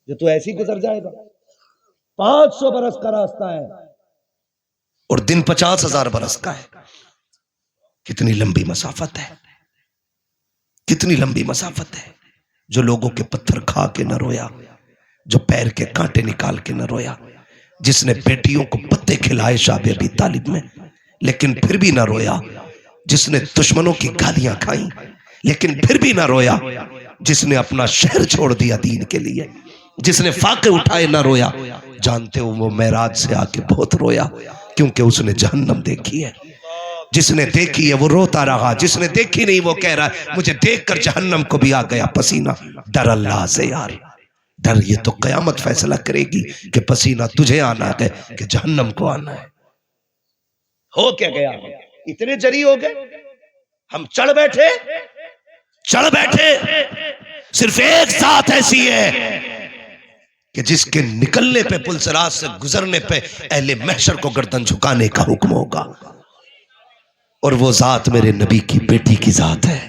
جو تو ایسے ہی گزر جائے گا. 500 برس کا راستہ ہے اور دن 50,000 برس کا ہے. کتنی لمبی مسافت ہے، کتنی لمبی مسافت ہے. جو لوگوں کے پتھر کھا کے نہ رویا، جو پیر کے کانٹے نکال کے نہ رویا، جس نے بیٹیوں کو پتے کھلائے شاب ابی طالب میں لیکن پھر بھی نہ رویا، جس نے دشمنوں کی گالیاں کھائیں لیکن پھر بھی نہ رویا، جس نے اپنا شہر چھوڑ دیا دین کے لیے، جس نے فاقے اٹھائے نہ رویا، جانتے ہو وہ معراج سے آ کے بہت رویا، کیونکہ اس نے جہنم دیکھی ہے۔ جس نے دیکھی ہے وہ روتا رہا، جس نے دیکھی نہیں وہ کہہ رہا ہے مجھے دیکھ کر جہنم کو بھی آ گیا پسینہ۔ ڈر اللہ سے یار، ڈر، یہ تو قیامت فیصلہ کرے گی کہ پسینہ تجھے آنا ہے کہ جہنم کو آنا ہے۔ ہو کیا گیا؟ اتنے جری ہو گئے، ہم چڑھ بیٹھے، صرف ایک ذات ایسی ہے کہ جس کے نکلنے پہ پل صراط سے گزرنے پہ اہل محشر کو گردن جھکانے کا حکم ہوگا، اور وہ ذات میرے نبی کی بیٹی کی ذات ہے۔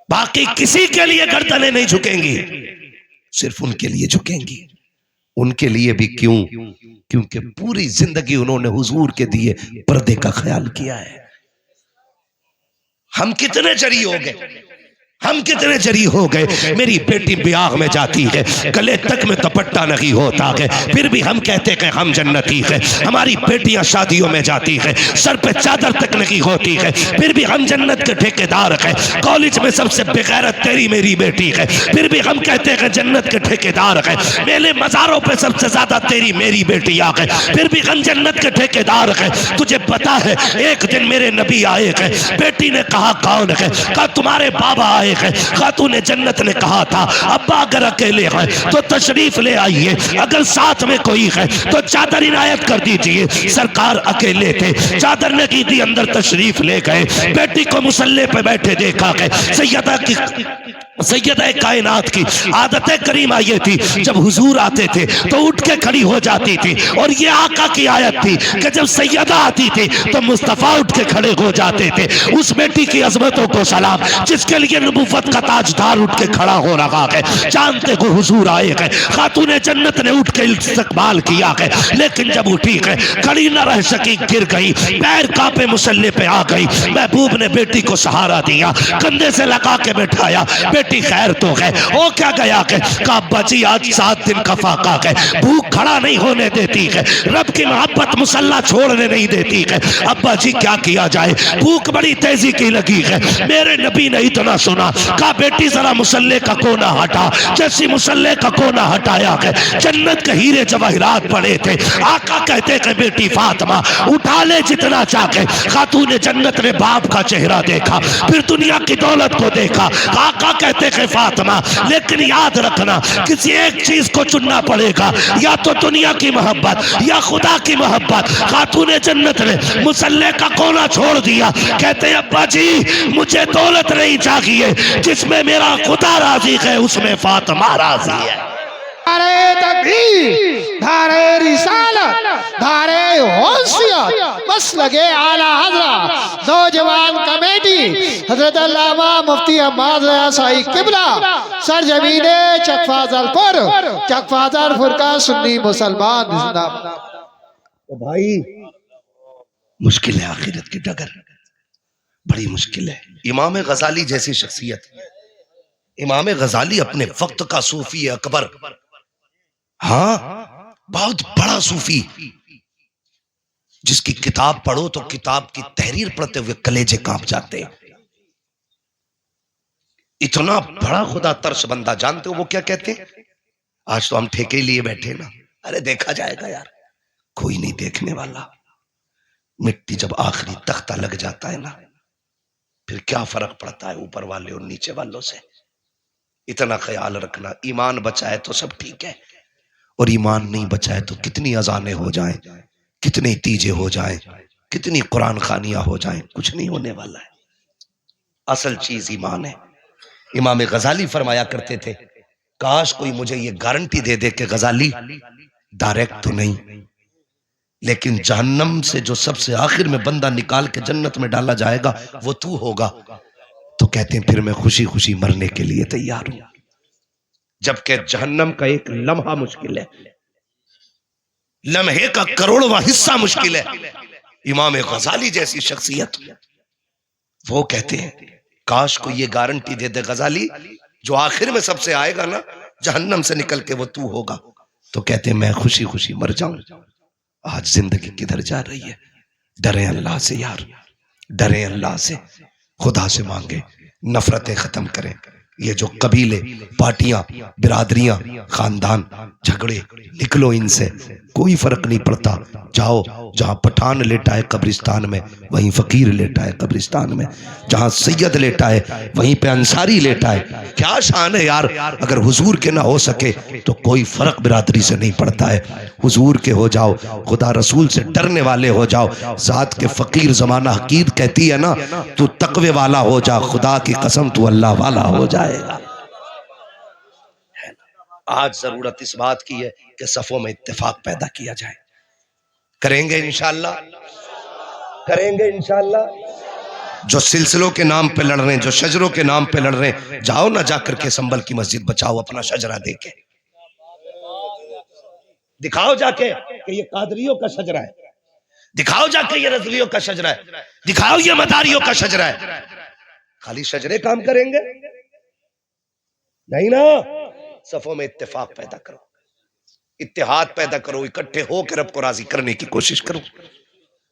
باقی کسی کے لیے گردنیں نہیں جھکیں گی، صرف ان کے لیے جھکیں گی۔ ان کے لیے بھی کیوں؟ کیونکہ پوری زندگی انہوں نے حضور کے دیے پردے کا خیال کیا ہے۔ ہم کتنے جری ہو گئے، ہم کتنے جری ہو گئے۔ میری بیٹی بیاہ میں جاتی ہے، گلے تک میں دوپٹہ نہیں ہوتا ہے، پھر بھی ہم کہتے کہ ہم جنتی ہیں۔ ہماری بیٹیاں شادیوں میں جاتی ہیں، سر پہ چادر تک نہیں ہوتی ہے، پھر بھی ہم جنت کے ٹھیکیدار ہیں۔ کالج میں سب سے بغیرت تیری میری بیٹی ہے، پھر بھی ہم کہتے ہیں جنت کے ٹھیکیدار ہیں۔ میلے مزاروں پہ سب سے زیادہ تیری میری بیٹیاں ہیں، پھر بھی ہم جنت کے ٹھیکیدار ہیں۔ تجھے پتا ہے ایک دن میرے نبی آئے ہیں، بیٹی نے کہا کون ہے؟ کہا تمہارے بابا آئے ہیں۔ خاتون جنت نے کہا تھا ابا اگر اکیلے ہیں تو تشریف لے آئیے، اگر ساتھ میں کوئی ہے تو چادر عنایت کر دیجئے۔ سرکار اکیلے تھے، چادر نے کی دی، اندر تشریف لے گئے۔ بیٹی کو مصلی پہ بیٹھے دیکھا کہ سیدہ کائنات کی عادت کریمہ یہ تھی جب حضور آتے تھے تو اٹھ کے کھڑی ہو جاتی تھی، اور یہ آقا کی آیت تھی کہ جب سیدہ آتی تھی تو مصطفیٰ اٹھ کے کھڑے ہو جاتے تھے۔ اس بیٹی کی عظمتوں کو سلام جس کے لیے نبوت کا تاجدار اٹھ کے کھڑا ہو رہا ہے۔ جانتے کو حضور آئے گئے، خاتون جنت نے اٹھ کے استقبال کیا ہے، لیکن جب اٹھی ہے کھڑی نہ رہ سکی، گر گئی، پیر کانپے مصلی پہ آ گئی۔ محبوب نے بیٹی کو سہارا دیا، کندھے سے لگا کے بٹھایا، بیٹی خیر تو ہے۔ ہو کیا گیا کہ کہا ابا جی آج 7 دن کا فاقہ ہے، بھوک کھڑا نہیں ہونے دیتی ہے، رب کی محبت مصلی چھوڑنے نہیں دیتی ہے۔ ابا جی کیا کیا جائے؟ بھوک بڑی تیزی کی لگی ہے۔ میرے نبی نے اتنا سنا، کہا بیٹی ذرا مصلی کا کونا ہٹا۔ جیسی مصلی کا کونا ہٹایا ہے، جنت کے ہیرے جواہرات پڑے تھے۔ آقا کہتے کہ بیٹی فاطمہ اٹھا لے جتنا چاہے۔ خاتون جنت نے باپ کا چہرہ دیکھا، پھر دنیا کی دولت کو دیکھا۔ آقا کہتے کہ فاطمہ لیکن یاد رکھنا کسی ایک چیز کو چننا پڑے گا، یا تو دنیا کی محبت یا خدا کی محبت۔ خاتون جنت نے مصلی کا کونا چھوڑ دیا، کہتے ہیں ابا جی مجھے دولت نہیں چاہیے، جس میں میرا خدا راضی ہے اس میں فاطمہ راضی ہے۔ دھارے تکبیر، دھارے رسالت، دھارے حیثیت، مسلک اعلی حضرت نوجوان کمیٹی حضرت علامہ مفتی حماد رضا صاحب قبلہ سرزمین چک فاضل پور، چک فاضل پور کا سنی مسلمان زندہ باد۔ تو بھائی مشکل ہے آخرت کی ڈگر، بڑی مشکل ہے۔ امام غزالی جیسی شخصیت، امام غزالی اپنے وقت کا صوفی اکبر، ہاں بہت بڑا صوفی، جس کی کتاب پڑھو تو کتاب کی تحریر پڑھتے ہوئے کلیجے کانپ جاتے ہیں۔ اتنا بڑا خدا ترس بندہ، جانتے ہو وہ کیا کہتے ہیں؟ آج تو ہم ٹھیکے لیے بیٹھے نا، ارے دیکھا جائے گا یار، کوئی نہیں دیکھنے والا۔ مٹی جب آخری تختہ لگ جاتا ہے نا، پھر کیا فرق پڑتا ہے اوپر والے اور نیچے والوں سے۔ اتنا خیال رکھنا، ایمان بچائے تو سب ٹھیک ہے، اور ایمان نہیں بچائے تو کتنی اذانیں ہو جائیں، کتنے تیجے ہو جائیں، کتنی قرآن خوانیاں ہو جائیں، کچھ نہیں ہونے والا ہے۔ اصل چیز ایمان ہے۔ امام غزالی فرمایا کرتے تھے کاش کوئی مجھے یہ گارنٹی دے دے کہ غزالی ڈائریکٹ تو نہیں، لیکن جہنم سے جو سب سے آخر میں بندہ نکال کے جنت میں ڈالا جائے گا وہ تو ہوگا، تو کہتے ہیں پھر میں خوشی خوشی مرنے کے لیے تیار ہوں۔ جبکہ جہنم کا ایک لمحہ مشکل ہے، لمحے کا کروڑواں حصہ مشکل ہے۔ امام غزالی جیسی شخصیت وہ کہتے ہیں کاش کو یہ گارنٹی دے دے غزالی جو آخر میں سب سے آئے گا نا جہنم سے نکل کے وہ تو ہوگا، تو کہتے ہیں میں خوشی خوشی مر جاؤں۔ آج زندگی کدھر جا رہی ہے؟ ڈریں اللہ سے یار، ڈریں اللہ سے، خدا سے مانگیں، نفرتیں ختم کریں. یہ جو قبیلے، پارٹیاں، برادریاں، خاندان، جھگڑے، نکلو ان سے، کوئی فرق نہیں پڑتا. جاؤ جہاں پٹھان لیٹا ہے قبرستان میں وہیں فقیر لیٹا ہے قبرستان میں، جہاں سید لیٹا ہے وہیں پہ انصاری لیٹا ہے. کیا شان ہے یار، اگر حضور کے نہ ہو سکے تو کوئی فرق برادری سے نہیں پڑتا ہے. حضور کے ہو جاؤ، خدا رسول سے ڈرنے والے ہو جاؤ. ذات کے فقیر زمانہ حقیر کہتی ہے نا، تو تقوی والا ہو جا، خدا کی قسم تو اللہ والا ہو جائے گا. آج ضرورت اس بات کی ہے کہ صفوں میں اتفاق پیدا کیا جائے. کریں گے انشاءاللہ، کریں گے انشاءاللہ. جو سلسلوں کے نام پہ لڑ رہے ہیں، جو شجروں کے نام پہ لڑ رہے ہیں، جاؤ نہ جا کر کے سنبل کی مسجد بچاؤ اپنا شجرہ دے کے. دکھاؤ جا کے کہ یہ قادریوں کا شجرہ ہے، دکھاؤ جا کے یہ رضویوں کا شجرہ ہے، دکھاؤ یہ مداریوں کا شجرہ ہے. خالی شجرے کام کریں گے نہیں نا. صفوں میں اتفاق پیدا کرو، اتحاد پیدا کرو، اکٹھے ہو کے رب کو راضی کرنے کی کوشش کرو.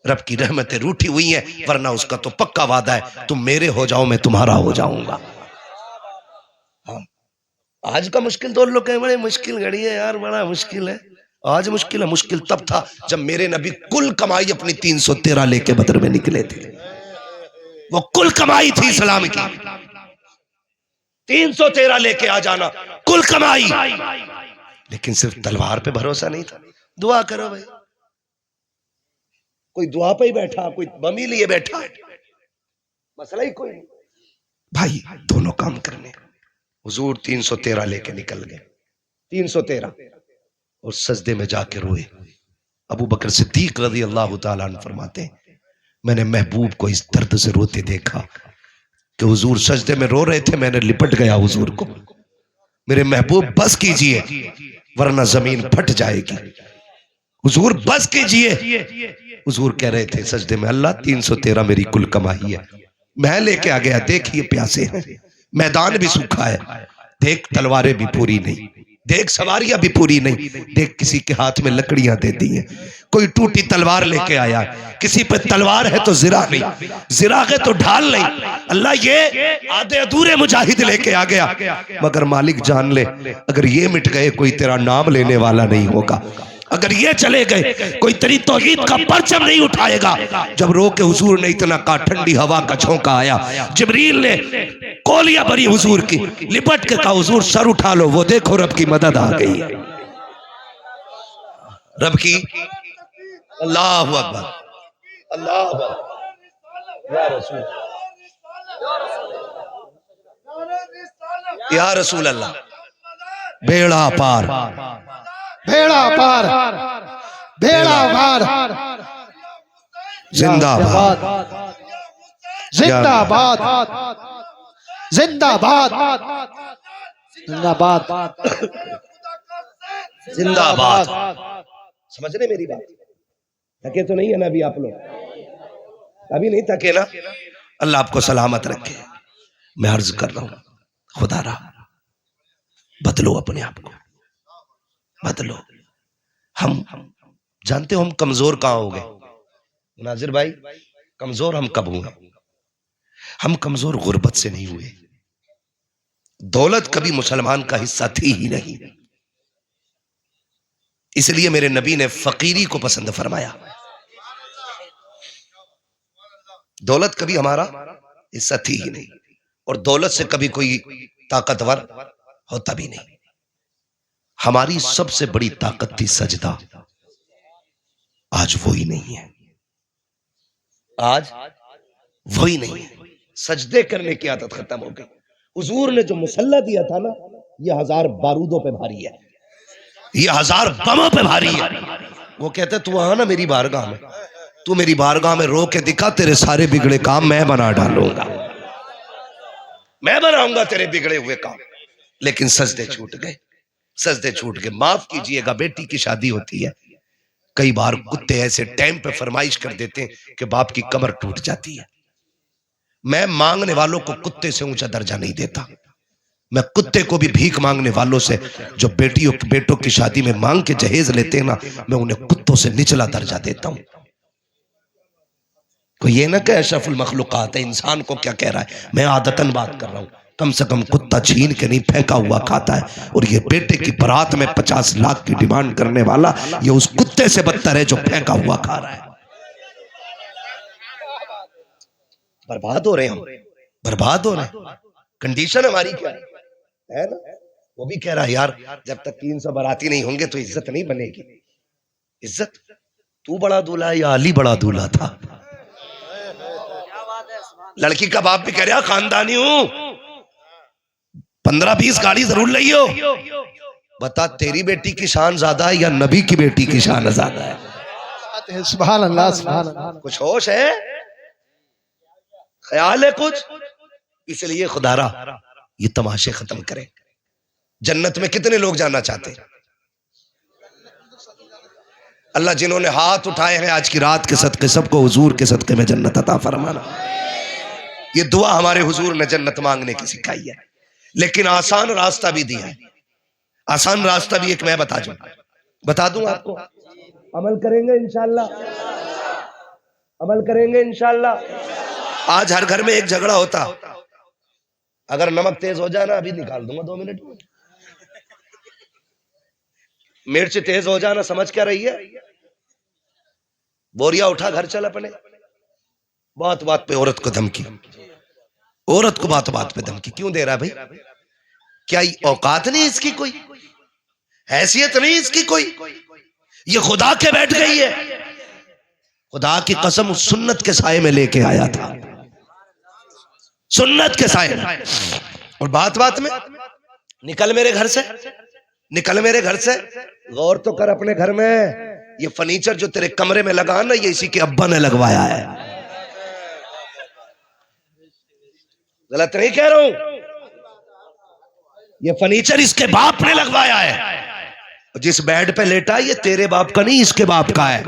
رب کی رحمتیں روٹھی ہوئی ہیں، ورنہ اس کا تو پکا وعدہ ہے، تم میرے ہو جاؤ میں تمہارا ہو جاؤں گا. ہاں آج کا مشکل تو لوگ کہیں بڑے مشکل گھڑی ہے یار، بڑا مشکل ہے. آج مشکل ہے، مشکل تب تھا جب میرے نبی کل کمائی اپنی 313 لے کے بدر میں نکلے تھے. وہ کل کمائی تھی اسلام کی، 313 لے کے آ جانا کل کمائی. لیکن صرف تلوار پہ بھروسہ نہیں تھا. دعا کرو بھائی، کوئی دعا پہ ہی بیٹھا، کوئی بمی لیے بیٹھا، مسئلہ ہی کوئی نہیں. بھائی دونوں کام کرنے. حضور 313 لے کے نکل گئے، 313، اور سجدے میں جا کے روئے. ابو بکر صدیق رضی اللہ تعالیٰ عنہ فرماتے ہیں میں نے محبوب کو اس درد سے روتے دیکھا کہ حضور سجدے میں رو رہے تھے، میں نے لپٹ گیا حضور کو، میرے محبوب بس کیجئے ورنہ زمین پھٹ جائے گی، حضور بس کیجئے. حضور کہہ رہے تھے سجدے میں اللہ 313 میری کل کمائی ہے. میں لے کے آ گیا، دیکھیے پیاسے ہیں، میدان بھی سوکھا ہے، دیکھ تلواریں بھی پوری نہیں، دیکھ سواریاں بھی پوری نہیں، دیکھ کسی کے ہاتھ میں لکڑیاں دے دی ہیں، کوئی ٹوٹی تلوار لے کے آیا، کسی پہ تلوار ہے تو زرہ نہیں، زرہ ہے تو ڈھال نہیں. اللہ یہ آدھے ادھورے مجاہد لے کے آ گیا، مگر مالک جان لے اگر یہ مٹ گئے کوئی تیرا نام لینے والا نہیں ہوگا، اگر یہ چلے گئے کوئی تیری توحید کا پرچم نہیں اٹھائے گا. جب رو کے حضور نے اتنا کہا ٹھنڈی ہوا کا جھونکا آیا، جبریل نے کولیاں بھری حضور کی، لپٹ کے کہا حضور سر اٹھا لو، وہ دیکھو رب کی مدد آ گئی ہے. رب کی اللہ اکبر، اللہ اکبر، یا رسول یا رسول اللہ. بیڑا پار، بھیڑا پار، بھیڑا پار، زندہ باد، زندہ باد، زندہ باد، زندہ باد، زندہ باد. سمجھ رہے میری بات؟ تھکے تو نہیں ہے نا ابھی آپ لوگ؟ ابھی نہیں تھکے نا؟ اللہ آپ کو سلامت رکھے. میں عرض کر رہا ہوں خدا را بدلو اپنے آپ کو، بدلو. ہم جانتے ہو ہم کمزور کہاں ہو گئے ناظر بھائی؟ کمزور ہم کب ہوئے؟ ہم کمزور غربت سے نہیں ہوئے. دولت کبھی مسلمان کا حصہ تھی ہی نہیں، اس لیے میرے نبی نے فقیری کو پسند فرمایا. دولت کبھی ہمارا حصہ تھی ہی نہیں، اور دولت سے کبھی کوئی طاقتور ہوتا بھی نہیں. ہماری سب سے بڑی طاقت تھی سجدہ، آج وہی نہیں ہے، آج وہی نہیں ہے. سجدے کرنے کی عادت ختم ہو گئی. حضور نے جو مسلح دیا تھا نا، یہ 1000 بارودوں پہ بھاری ہے، یہ 1000 بموں پہ بھاری ہے. وہ کہتے تو آنا نا میری بارگاہ میں، تو میری بارگاہ میں رو کے دکھا، تیرے سارے بگڑے کام میں بنا ڈالوں گا، میں بناؤں گا تیرے بگڑے ہوئے کام. لیکن سجدے چھوٹ گئے، سجدے چھوٹ گئے. معاف کیجئے گا، بیٹی کی شادی ہوتی ہے، کئی بار کتے ایسے ٹائم پہ فرمائش کر دیتے ہیں کہ باپ کی کمر ٹوٹ جاتی ہے. میں مانگنے والوں کو کتے سے اونچا درجہ نہیں دیتا. میں کتے کو بھی بھیک مانگنے والوں سے جو بیٹوں کی شادی میں مانگ کے جہیز لیتے ہیں نا، میں انہیں کتوں سے نچلا درجہ دیتا ہوں. کوئی یہ نہ کہ اشرف المخلوقات ہے، انسان کو کیا کہہ رہا ہے؟ میں عادتاً بات کر رہا ہوں، کم سے کم کتا چھین کے نہیں پھینکا ہوا کھاتا ہے، اور یہ بیٹے کی برات میں 50 لاکھ کی ڈیمانڈ کرنے والا یہ اس کتے سے بدتر ہے جو پھینکا ہوا کھا رہا ہے۔ برباد ہو رہے ہیں ہم، برباد ہو رہے ہیں۔ کنڈیشن ہماری کیا ہے نا؟ وہ بھی کہہ رہا ہے یار جب تک 300 باراتی نہیں ہوں گے تو عزت نہیں بنے گی۔ عزت تو بڑا دولہا یا علی بڑا دولہا تھا؟ لڑکی کا باپ بھی کہہ رہا خاندانی ہوں، 15-20 گاڑی ضرور لئی ہو، بتا تیری بیٹی کی شان زیادہ ہے یا نبی کی بیٹی کی شان زیادہ ہے؟ سبحان اللہ سبحان اللہ۔ کچھ ہوش ہے، خیال ہے کچھ؟ اس لیے خدا را یہ تماشے ختم کریں۔ جنت میں کتنے لوگ جانا چاہتے ہیں؟ اللہ جنہوں نے ہاتھ اٹھائے ہیں آج کی رات کے صدقے سب کو حضور کے صدقے میں جنت عطا فرمانا۔ یہ دعا ہمارے حضور نے جنت مانگنے کی سکھائی ہے، لیکن آسان راستہ بھی دیا ہے۔ آسان راستہ بھی ایک میں بتا دوں آپ کو، عمل کریں گے انشاءاللہ، عمل کریں گے انشاءاللہ۔ آج ہر گھر میں ایک جھگڑا ہوتا، اگر نمک تیز ہو جانا ابھی نکال دوں گا 2 منٹ میں، مرچ تیز ہو جانا سمجھ کیا رہی ہے؟ بوریا اٹھا گھر چل اپنے، بات بات پہ عورت کو دھمکی، عورت کو بات بات پہ دھمکی کیوں دے رہا بھائی؟ کیا اوقات نہیں اس کی، کوئی حیثیت نہیں اس کی کوئی؟ یہ خدا کے بیٹھ گئی ہے، خدا کی قسم اس سنت کے سائے میں لے کے آیا تھا، سنت کے سائے میں۔ اور بات بات میں نکل میرے گھر سے، نکل میرے گھر سے۔ غور تو کر اپنے گھر میں، یہ فرنیچر جو تیرے کمرے میں لگا نا یہ اسی کے ابا نے لگوایا ہے، غلط نہیں کہہ رہا ہوں، یہ فرنیچر اس کے باپ نے لگوایا ہے۔ جس بیڈ پہ لیٹا یہ تیرے باپ کا نہیں، اس کے باپ کا ہے۔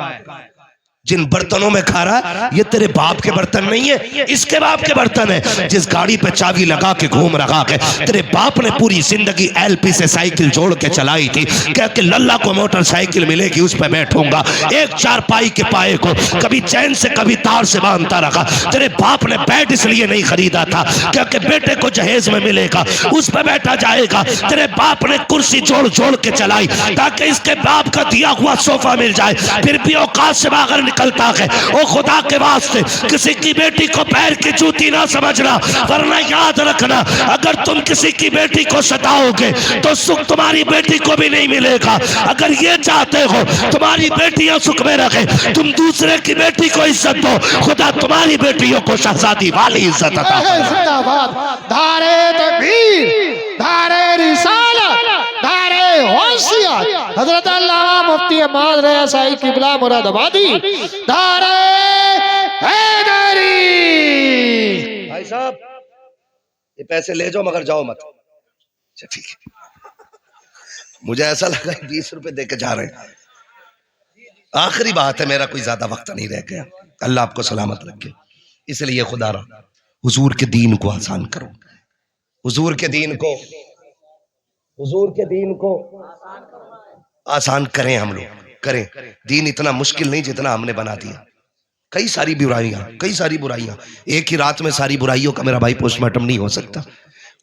جن برتنوں میں کھا رہا ہے یہ تیرے باپ کے برتن نہیں ہے، اس کے باپ کے برتن ہے۔ جس گاڑی پہ چابی لگا کے گھوم رہا ہے تیرے باپ نے پوری زندگی ایل پی سے سائیکل جوڑ کے چلائی تھی، کہ للہ کو موٹر سائیکل ملے گی اس پہ بیٹھوں گا، ایک چارپائی کے پائے کو کبھی چین سے کبھی تار سے باندھتا رہا۔ تیرے باپ نے بیڈ اس لیے نہیں خریدا تھا کہ بیٹے کو جہیز میں ملے گا اس پہ بیٹھا جائے گا۔ تیرے باپ نے کرسی جوڑ جوڑ کے چلائی تاکہ اس کے باپ کا دیا ہوا صوفہ مل جائے، پھر بھی اوقات سے باہر نکلتا ہے۔ او خدا کے واسطے کسی کی بیٹی کو پیر کی جوتی نہ سمجھنا، ورنہ یاد رکھنا اگر تم کسی کی بیٹی کو ستاؤ گے تو سکھ تمہاری بیٹی کو بھی نہیں ملے گا۔ اگر یہ چاہتے ہو تمہاری بیٹیاں سکھ میں رکھے، تم دوسرے کی بیٹی کو عزت دو، خدا تمہاری بیٹیوں کو شہزادی والی عزت عطا فرمائے۔ دھارے تکبیر، دھارے رسالت، دھارے حیثیت، حضرت علامہ مفتی احمد رضا صاحب قبلہ مراد آبادی، دھارے حیدری۔ بھائی صاحب یہ پیسے لے جاؤ مگر جاؤ مت۔ اچھا ٹھیک ہے، مجھے ایسا لگا 20 روپے دے کے جا رہے ہیں۔ آخری بات ہے، میرا کوئی زیادہ وقت نہیں رہ گیا، اللہ آپ کو سلامت رکھے۔ اس لیے خدا را حضور کے دین کو آسان کرو، حضور کے دین کو، حضور کے دین کو آسان کریں، ہم لوگ کریں۔ دین اتنا مشکل نہیں جتنا ہم نے بنا دیا۔ کئی ساری برائیاں، ایک ہی رات میں ساری برائیوں کا میرا بھائی پوسٹ مارٹم نہیں ہو سکتا۔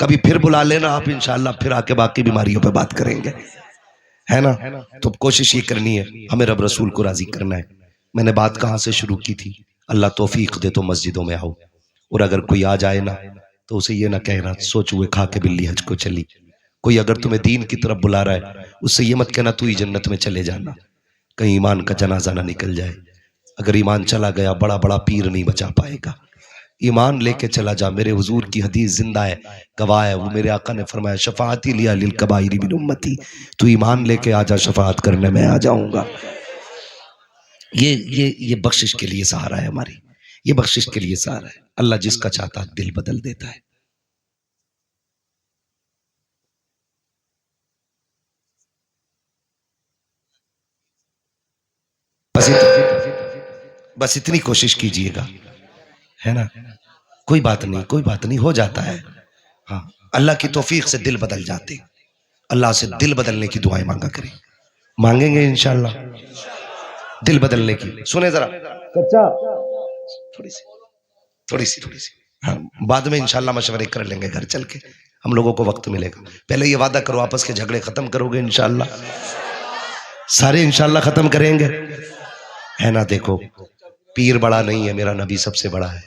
کبھی پھر بلا لینا آپ انشاءاللہ، پھر آ کے باقی بیماریوں پہ بات کریں گے، ہے نا؟ تو کوشش یہ کرنی ہے، ہمیں رب رسول کو راضی کرنا ہے۔ میں نے بات کہاں سے شروع کی تھی؟ اللہ توفیق دے تو مسجدوں میں آؤ، اور اگر کوئی آ جائے نا تو اسے یہ نہ کہنا سوچ ہوئے کھا کے بلی حج کو چلی۔ کوئی اگر تمہیں دین کی طرف بلا رہا ہے اس سے یہ مت کہنا تو ہی جنت میں چلے جانا، کہیں ایمان کا جنازہ نہ نکل جائے۔ اگر ایمان چلا گیا بڑا بڑا پیر نہیں بچا پائے گا۔ ایمان لے کے چلا جا، میرے حضور کی حدیث زندہ ہے، گواہ ہے، وہ میرے آقا نے فرمایا شفاعتی لیا للکبائر من امتی، تو ایمان لے کے آجا، شفاعت کرنے میں آ جاؤں گا۔ یہ بخشش کے لیے سہارا ہے ہماری، یہ بخشش کے لیے سہارا ہے۔ اللہ جس کا چاہتا دل بدل دیتا ہے۔ بس اتنی کوشش کیجئے گا، ہے نا؟ کوئی بات نہیں، ہو جاتا ہے۔ ہاں، اللہ کی توفیق سے دل بدل جاتے، اللہ سے دل بدلنے کی دعائیں مانگا کریں، مانگیں گے انشاءاللہ دل بدلنے کی۔ سنیں ذرا چچا، تھوڑی سی ہاں، بعد میں انشاءاللہ مشورے کر لیں گے گھر چل کے، ہم لوگوں کو وقت ملے گا. پہلے یہ وعدہ کرو آپس کے جھگڑے ختم کرو گے انشاءاللہ؟ سارے انشاءاللہ ختم کریں گے، ہے نا؟ دیکھو پیر بڑا نہیں ہے، میرا نبی سب سے بڑا ہے.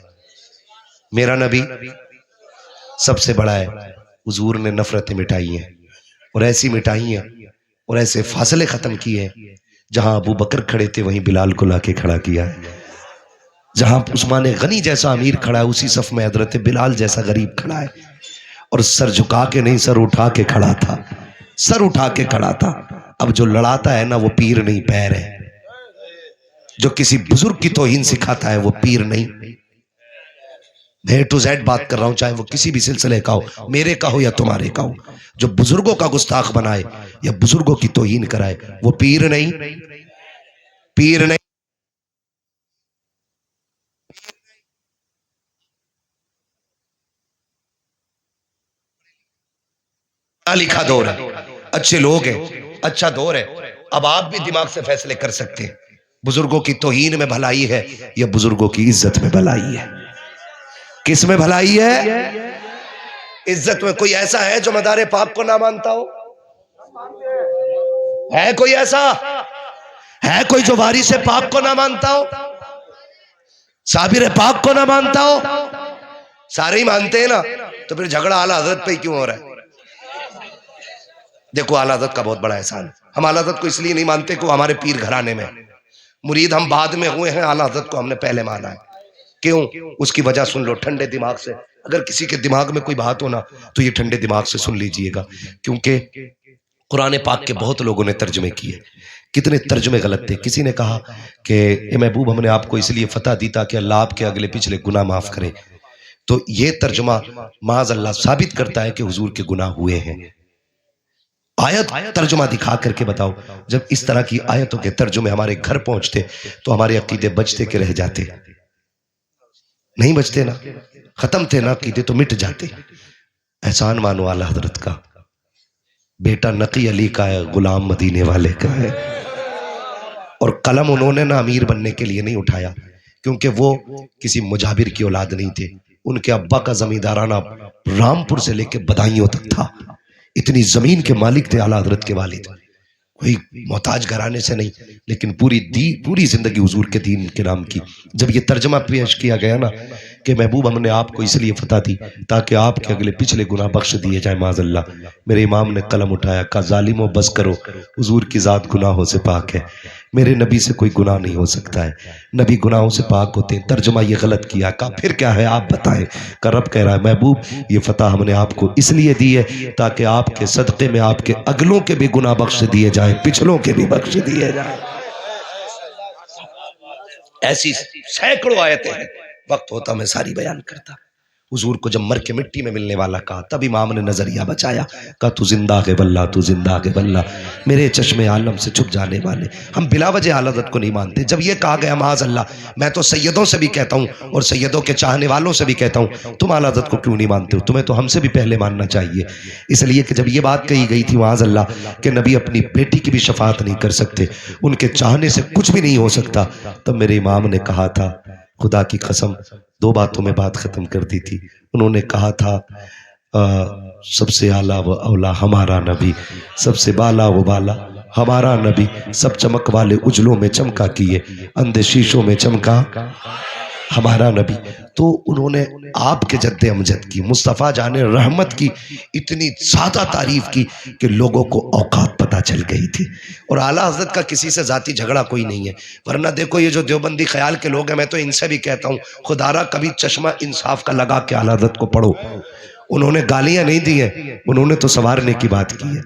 میرا نبی سب سے بڑا ہے. حضور نے نفرتیں مٹائی ہیں، اور ایسی مٹائی ہیں اور ایسے فاصلے ختم کیے ہیں. جہاں ابو بکر کھڑے تھے وہیں بلال کو لا کے کھڑا کیا ہے. جہاں عثمان غنی جیسا امیر کھڑا ہے اسی صف میں حضرت بلال جیسا غریب کھڑا ہے. اور سر جھکا کے نہیں، سر اٹھا کے کھڑا تھا، سر اٹھا کے کھڑا تھا. اب جو لڑاتا ہے نا وہ پیر نہیں، پیر ہے. جو کسی بزرگ کی توہین سکھاتا ہے وہ پیر نہیں. میں ٹو زیڈ بات کر رہا ہوں، چاہے وہ کسی بھی سلسلے کا ہو، میرے کا ہو یا تمہارے کا ہو. جو بزرگوں کا گستاخ بنائے یا بزرگوں کی توہین کرائے وہ پیر نہیں، پیر نہیں. لکھا دور ہے، اچھے لوگ ہیں، اچھا دور ہے. اب آپ بھی دماغ سے فیصلے کر سکتے ہیں بزرگوں کی توہین میں بھلائی ہے یا بزرگوں کی عزت میں بھلائی ہے. کس میں بھلائی ہے؟ عزت میں. کوئی ایسا ہے جو مدار پاک کو نہ مانتا ہو؟ ہے کوئی ایسا؟ ہے کوئی جو وارث پاک کو نہ مانتا ہو؟ صابر پاک کو نہ مانتا ہو؟ سارے ہی مانتے ہیں نا، تو پھر جھگڑا اعلیٰ حضرت پہ ہی کیوں ہو رہا ہے؟ دیکھو اعلیٰ حضرت کا بہت بڑا احسان. ہم اعلیٰ حضرت کو اس لیے نہیں مانتے کہ وہ ہمارے پیر گھرانے میں. مرید ہم بعد میں ہوئے ہیں، اعلیٰ حضرت کو ہم نے پہلے مانا ہے. کیوں؟ اس کی وجہ سن لو ٹھنڈے دماغ سے. اگر کسی کے دماغ میں کوئی بات ہونا تو یہ ٹھنڈے دماغ سے سن لیجئے گا. کیونکہ قرآن پاک کے بہت لوگوں نے ترجمے کیے، کتنے ترجمے غلط تھے. کسی نے کہا کہ اے محبوب ہم نے آپ کو اس لیے فتح دی تاکہ اللہ آپ کے اگلے پچھلے گناہ معاف کرے. تو یہ ترجمہ معاذ اللہ ثابت کرتا ہے کہ حضور کے گناہ ہوئے ہیں. آیت ترجمہ دکھا کر کے بتاؤ. جب اس طرح کی آیتوں کے ترجمے ہمارے گھر پہنچتے تو ہمارے عقیدے بچتے کہ رہ جاتے؟ نہیں بچتے نا، ختم تھے نا عقیدے تو مٹ جاتے. احسان مانو اعلیٰ حضرت کا، بیٹا نقی علی کا ہے، غلام مدینے والے کا ہے. اور قلم انہوں نے نہ امیر بننے کے لیے نہیں اٹھایا، کیونکہ وہ کسی مجابر کی اولاد نہیں تھے. ان کے ابا کا زمیندارانہ رامپور سے لے کے بدائیوں تک تھا. اتنی زمین کے مالک تھے اعلیٰ حضرت کے والد. کوئی محتاج گھرانے سے نہیں، لیکن پوری زندگی حضور کے دین کے نام کی. جب یہ ترجمہ پیش کیا گیا نا کہ محبوب ہم نے آپ کو اس لیے فتح دی تاکہ آپ کے اگلے پچھلے گناہ بخش دیے جائیں معاذ اللہ، میرے امام نے قلم اٹھایا، کہا ظالموں بس کرو، حضور کی ذات گناہوں سے پاک ہے، میرے نبی سے کوئی گناہ نہیں ہو سکتا ہے، نبی گناہوں سے پاک ہوتے ہیں. ترجمہ یہ غلط کیا. کہا پھر کیا ہے آپ بتائیں؟ کہ رب کہہ رہا ہے محبوب یہ فتح ہم نے آپ کو اس لیے دی ہے تاکہ آپ کے صدقے میں آپ کے اگلوں کے بھی گناہ بخش دیے جائیں، پچھلوں کے بھی بخش دیے جائیں. ایسی سینکڑوں آیتیں ہیں، وقت ہوتا میں ساری بیان کرتا. حضور کو جب مر کے مٹی میں ملنے والا کہا تب امام نے نظریہ بچایا، کہا تو زندہ ہے واللہ، تو زندہ ہے واللہ، میرے چشم عالم سے چھپ جانے والے. ہم بلا وجہ اعلیٰ حضرت کو نہیں مانتے. جب یہ کہا گیا معاذ اللہ، میں تو سیدوں سے بھی کہتا ہوں اور سیدوں کے چاہنے والوں سے بھی کہتا ہوں تم اعلیٰ حضرت کو کیوں نہیں مانتے ہو؟ تمہیں تو ہم سے بھی پہلے ماننا چاہیے. اس لیے کہ جب یہ بات کہی گئی تھی معاذ اللہ کہ نبی اپنی بیٹی کی بھی شفاعت نہیں کر سکتے، ان کے چاہنے سے کچھ بھی نہیں ہو سکتا، تب میرے امام نے کہا تھا، خدا کی قسم 2 باتوں میں بات ختم کر دی تھی. انہوں نے کہا تھا سب سے اعلیٰ و اولا ہمارا نبی، سب سے بالا و بالا ہمارا نبی، سب چمک والے اجلوں میں چمکا کیے، اندھے شیشوں میں چمکا ہمارا نبی. تو انہوں نے آپ کے جد امجد کی، مصطفیٰ جان رحمت کی اتنی زیادہ تعریف کی کہ لوگوں کو اوقات پتہ چل گئی تھی. اور اعلیٰ حضرت کا کسی سے ذاتی جھگڑا کوئی نہیں ہے. ورنہ دیکھو یہ جو دیوبندی خیال کے لوگ ہیں، میں تو ان سے بھی کہتا ہوں خدا را کبھی چشمہ انصاف کا لگا کے اعلیٰ حضرت کو پڑھو. انہوں نے گالیاں نہیں دی ہیں، انہوں نے تو سنوارنے کی بات کی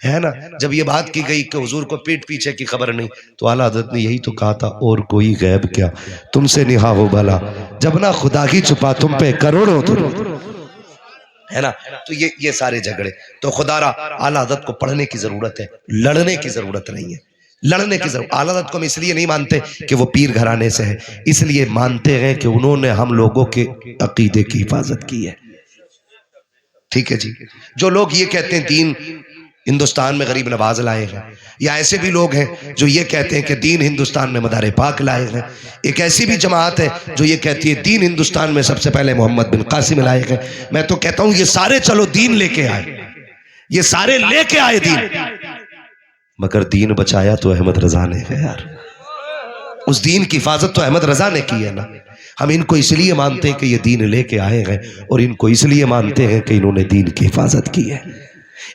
ہے نا. جب یہ بات کی گئی کہ حضور کو پیٹ پیچھے کی خبر نہیں تو اعلیٰ حضرت نے یہی تو کہا تھا، اور کوئی غیب کیا تم سے نہا ہو بھلا، جب نہ خدا ہی چھپا تم پہ کروڑوں درود، ہے نا. تو یہ سارے جھگڑے تو خدا را اعلیٰ حضرت کو پڑھنے کی ضرورت ہے، لڑنے کی ضرورت نہیں ہے. لڑنے کی ضرورت اعلیٰ حضرت کو ہم اس لیے نہیں مانتے کہ وہ پیر گھرانے سے ہے، اس لیے مانتے ہیں کہ انہوں نے ہم لوگوں کے عقیدے کی حفاظت کی ہے. ٹھیک ہے جی. جو لوگ یہ کہتے ہیں دین ہندوستان میں غریب نواز لائے ہیں، یا ایسے بھی لوگ ہیں جو یہ کہتے ہیں کہ دین ہندوستان میں مدار پاک لائے ہیں، ایک ایسی بھی جماعت ہے جو یہ کہتی ہے دین ہندوستان میں سب سے پہلے محمد بن قاسم لائے ہیں۔ میں تو کہتا ہوں یہ سارے چلو دین لے کے آئے، یہ سارے لے کے آئے دین، مگر دین بچایا تو احمد رضا نے ہے یار، اس دین کی حفاظت تو احمد رضا نے کی ہے نا۔ ہم ان کو اس لیے مانتے ہیں کہ یہ دین لے کے آئے ہیں، اور ان کو اس لیے مانتے ہیں کہ انہوں نے دین کی حفاظت کی ہے،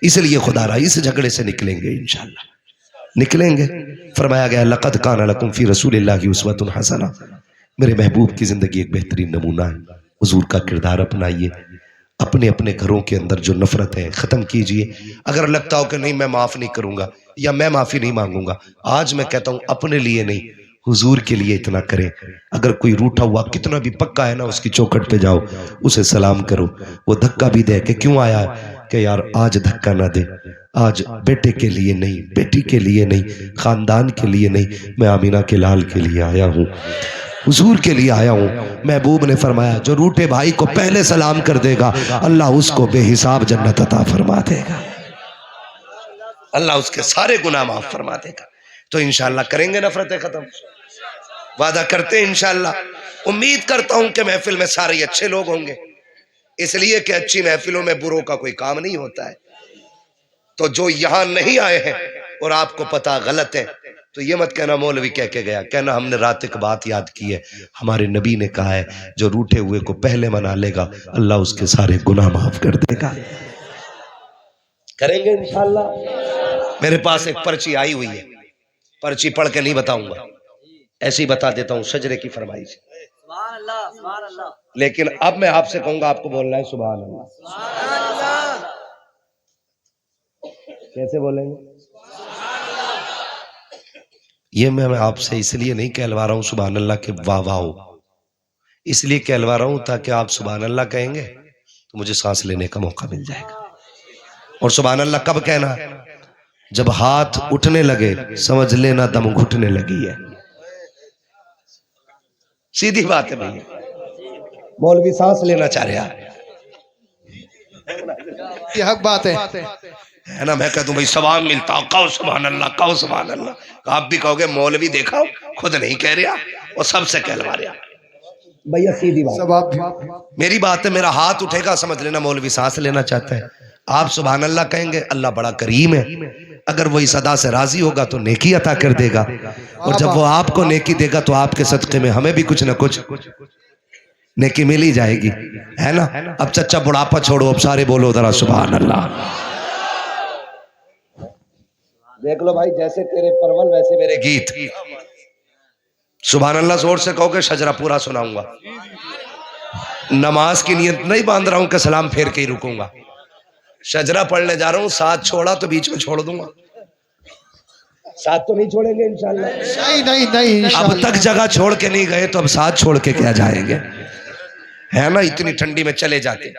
اس لیے خدا را اس جھگڑے سے نکلیں گے انشاءاللہ، نکلیں گے۔ فرمایا گیا لقد کان لکم فی رسول اللہ اسوۃ حسنہ، میرے محبوب کی زندگی ایک بہترین نمونہ ہے، حضور کا کردار اپنائیے، اپنے اپنے گھروں کے اندر جو نفرت ہے ختم کیجئے۔ اگر لگتا ہو کہ نہیں میں معاف نہیں کروں گا یا میں معافی نہیں مانگوں گا، آج میں کہتا ہوں اپنے لیے نہیں حضور کے لیے اتنا کریں۔ اگر کوئی روٹا ہوا کتنا بھی پکا ہے نا، اس کی چوکھٹ پہ جاؤ، اسے سلام کرو، وہ دھکا بھی دے کہ کیوں آیا ہے، کہ یار آج دھکا نہ دے، آج بیٹے کے لیے نہیں، بیٹی کے لیے نہیں، خاندان کے لیے نہیں، میں آمینہ کے لال کے لیے آیا ہوں، حضور کے لیے آیا ہوں۔ محبوب نے فرمایا جو روٹے بھائی کو پہلے سلام کر دے گا اللہ اس کو بے حساب جنت عطا فرما دے گا، اللہ اس کے سارے گناہ معاف فرما دے گا۔ تو انشاءاللہ کریں گے نفرتیں ختم، وعدہ کرتے ہیں انشاءاللہ۔ امید کرتا ہوں کہ محفل میں سارے اچھے لوگ ہوں گے، اس لیے کہ اچھی محفلوں میں بروں کا کوئی کام نہیں ہوتا ہے۔ تو جو یہاں نہیں آئے ہیں اور آپ کو پتا غلط ہے تو یہ مت کہنا مولوی کہہ کے گیا، کہنا ہم نے رات ایک بات یاد کی ہے، ہمارے نبی نے کہا ہے جو روٹے ہوئے کو پہلے منا لے گا اللہ اس کے سارے گناہ معاف کر دے گا۔ کریں گے انشاءاللہ۔ میرے پاس ایک پرچی آئی ہوئی ہے، پرچی پڑھ کے نہیں بتاؤں گا، ایسے ہی بتا دیتا ہوں شجرے کی فرمائش، سبحان اللہ سبحان اللہ، لیکن اب میں آپ سے کہوں گا آپ کو بولنا ہے سبحان اللہ۔ سبحان اللہ، کیسے بولیں گے؟ یہ میں آپ سے اس لیے نہیں کہلوا رہا ہوں سبحان اللہ کے واہ واہ ہو، اس لیے کہلوا رہا ہوں تاکہ آپ سبحان اللہ کہیں گے تو مجھے سانس لینے کا موقع مل جائے گا۔ اور سبحان اللہ کب کہنا ہے؟ جب ہاتھ اٹھنے لگے سمجھ لینا دم گھٹنے لگی ہے، سیدھی بات ہے بھئی، مولوی سانس لینا چاہ رہا ہے یہ حق بات ہے۔ ہے نا، میں کہہ دوں بھئی ثواب ملتا، کہو سبحان اللہ، کہو سبحان اللہ، آپ بھی کہو گے مولوی دیکھا خود نہیں کہہ رہا اور سب سے کہلوا رہا۔ بھیا سیدھی بات، سباب بھی میری بات ہے، میرا ہاتھ اٹھے گا سمجھ لینا مولوی سانس لینا چاہتا ہے، آپ سبحان اللہ کہیں گے اللہ بڑا کریم ہے، اگر وہ اس ادا سے راضی ہوگا تو نیکی عطا کر دے گا، اور جب وہ آپ کو نیکی دے گا تو آپ کے صدقے میں ہمیں بھی کچھ نہ کچھ نیکی مل ہی جائے گی، ہے نا۔ اب چچا بڑھاپا چھوڑو، اب سارے بولو ذرا سبحان اللہ۔ دیکھ لو بھائی، جیسے تیرے پرول ویسے میرے گیت، سبحان اللہ زور سے کہو گے شجرہ پورا سناؤں گا، نماز کی نیت نہیں باندھ رہا ہوں کہ سلام پھیر کے ہی رکوں گا، شجرہ پڑھنے جا رہا ہوں، ساتھ چھوڑا تو بیچ میں چھوڑ دوں گا، ساتھ تو نہیں چھوڑیں گے انشاءاللہ، نہیں اب انشاءاللہ۔ تک جگہ چھوڑ کے نہیں گئے تو اب ساتھ چھوڑ کے کیا جائیں گے، ہے نا، اتنی ٹھنڈی میں چلے جاتے۔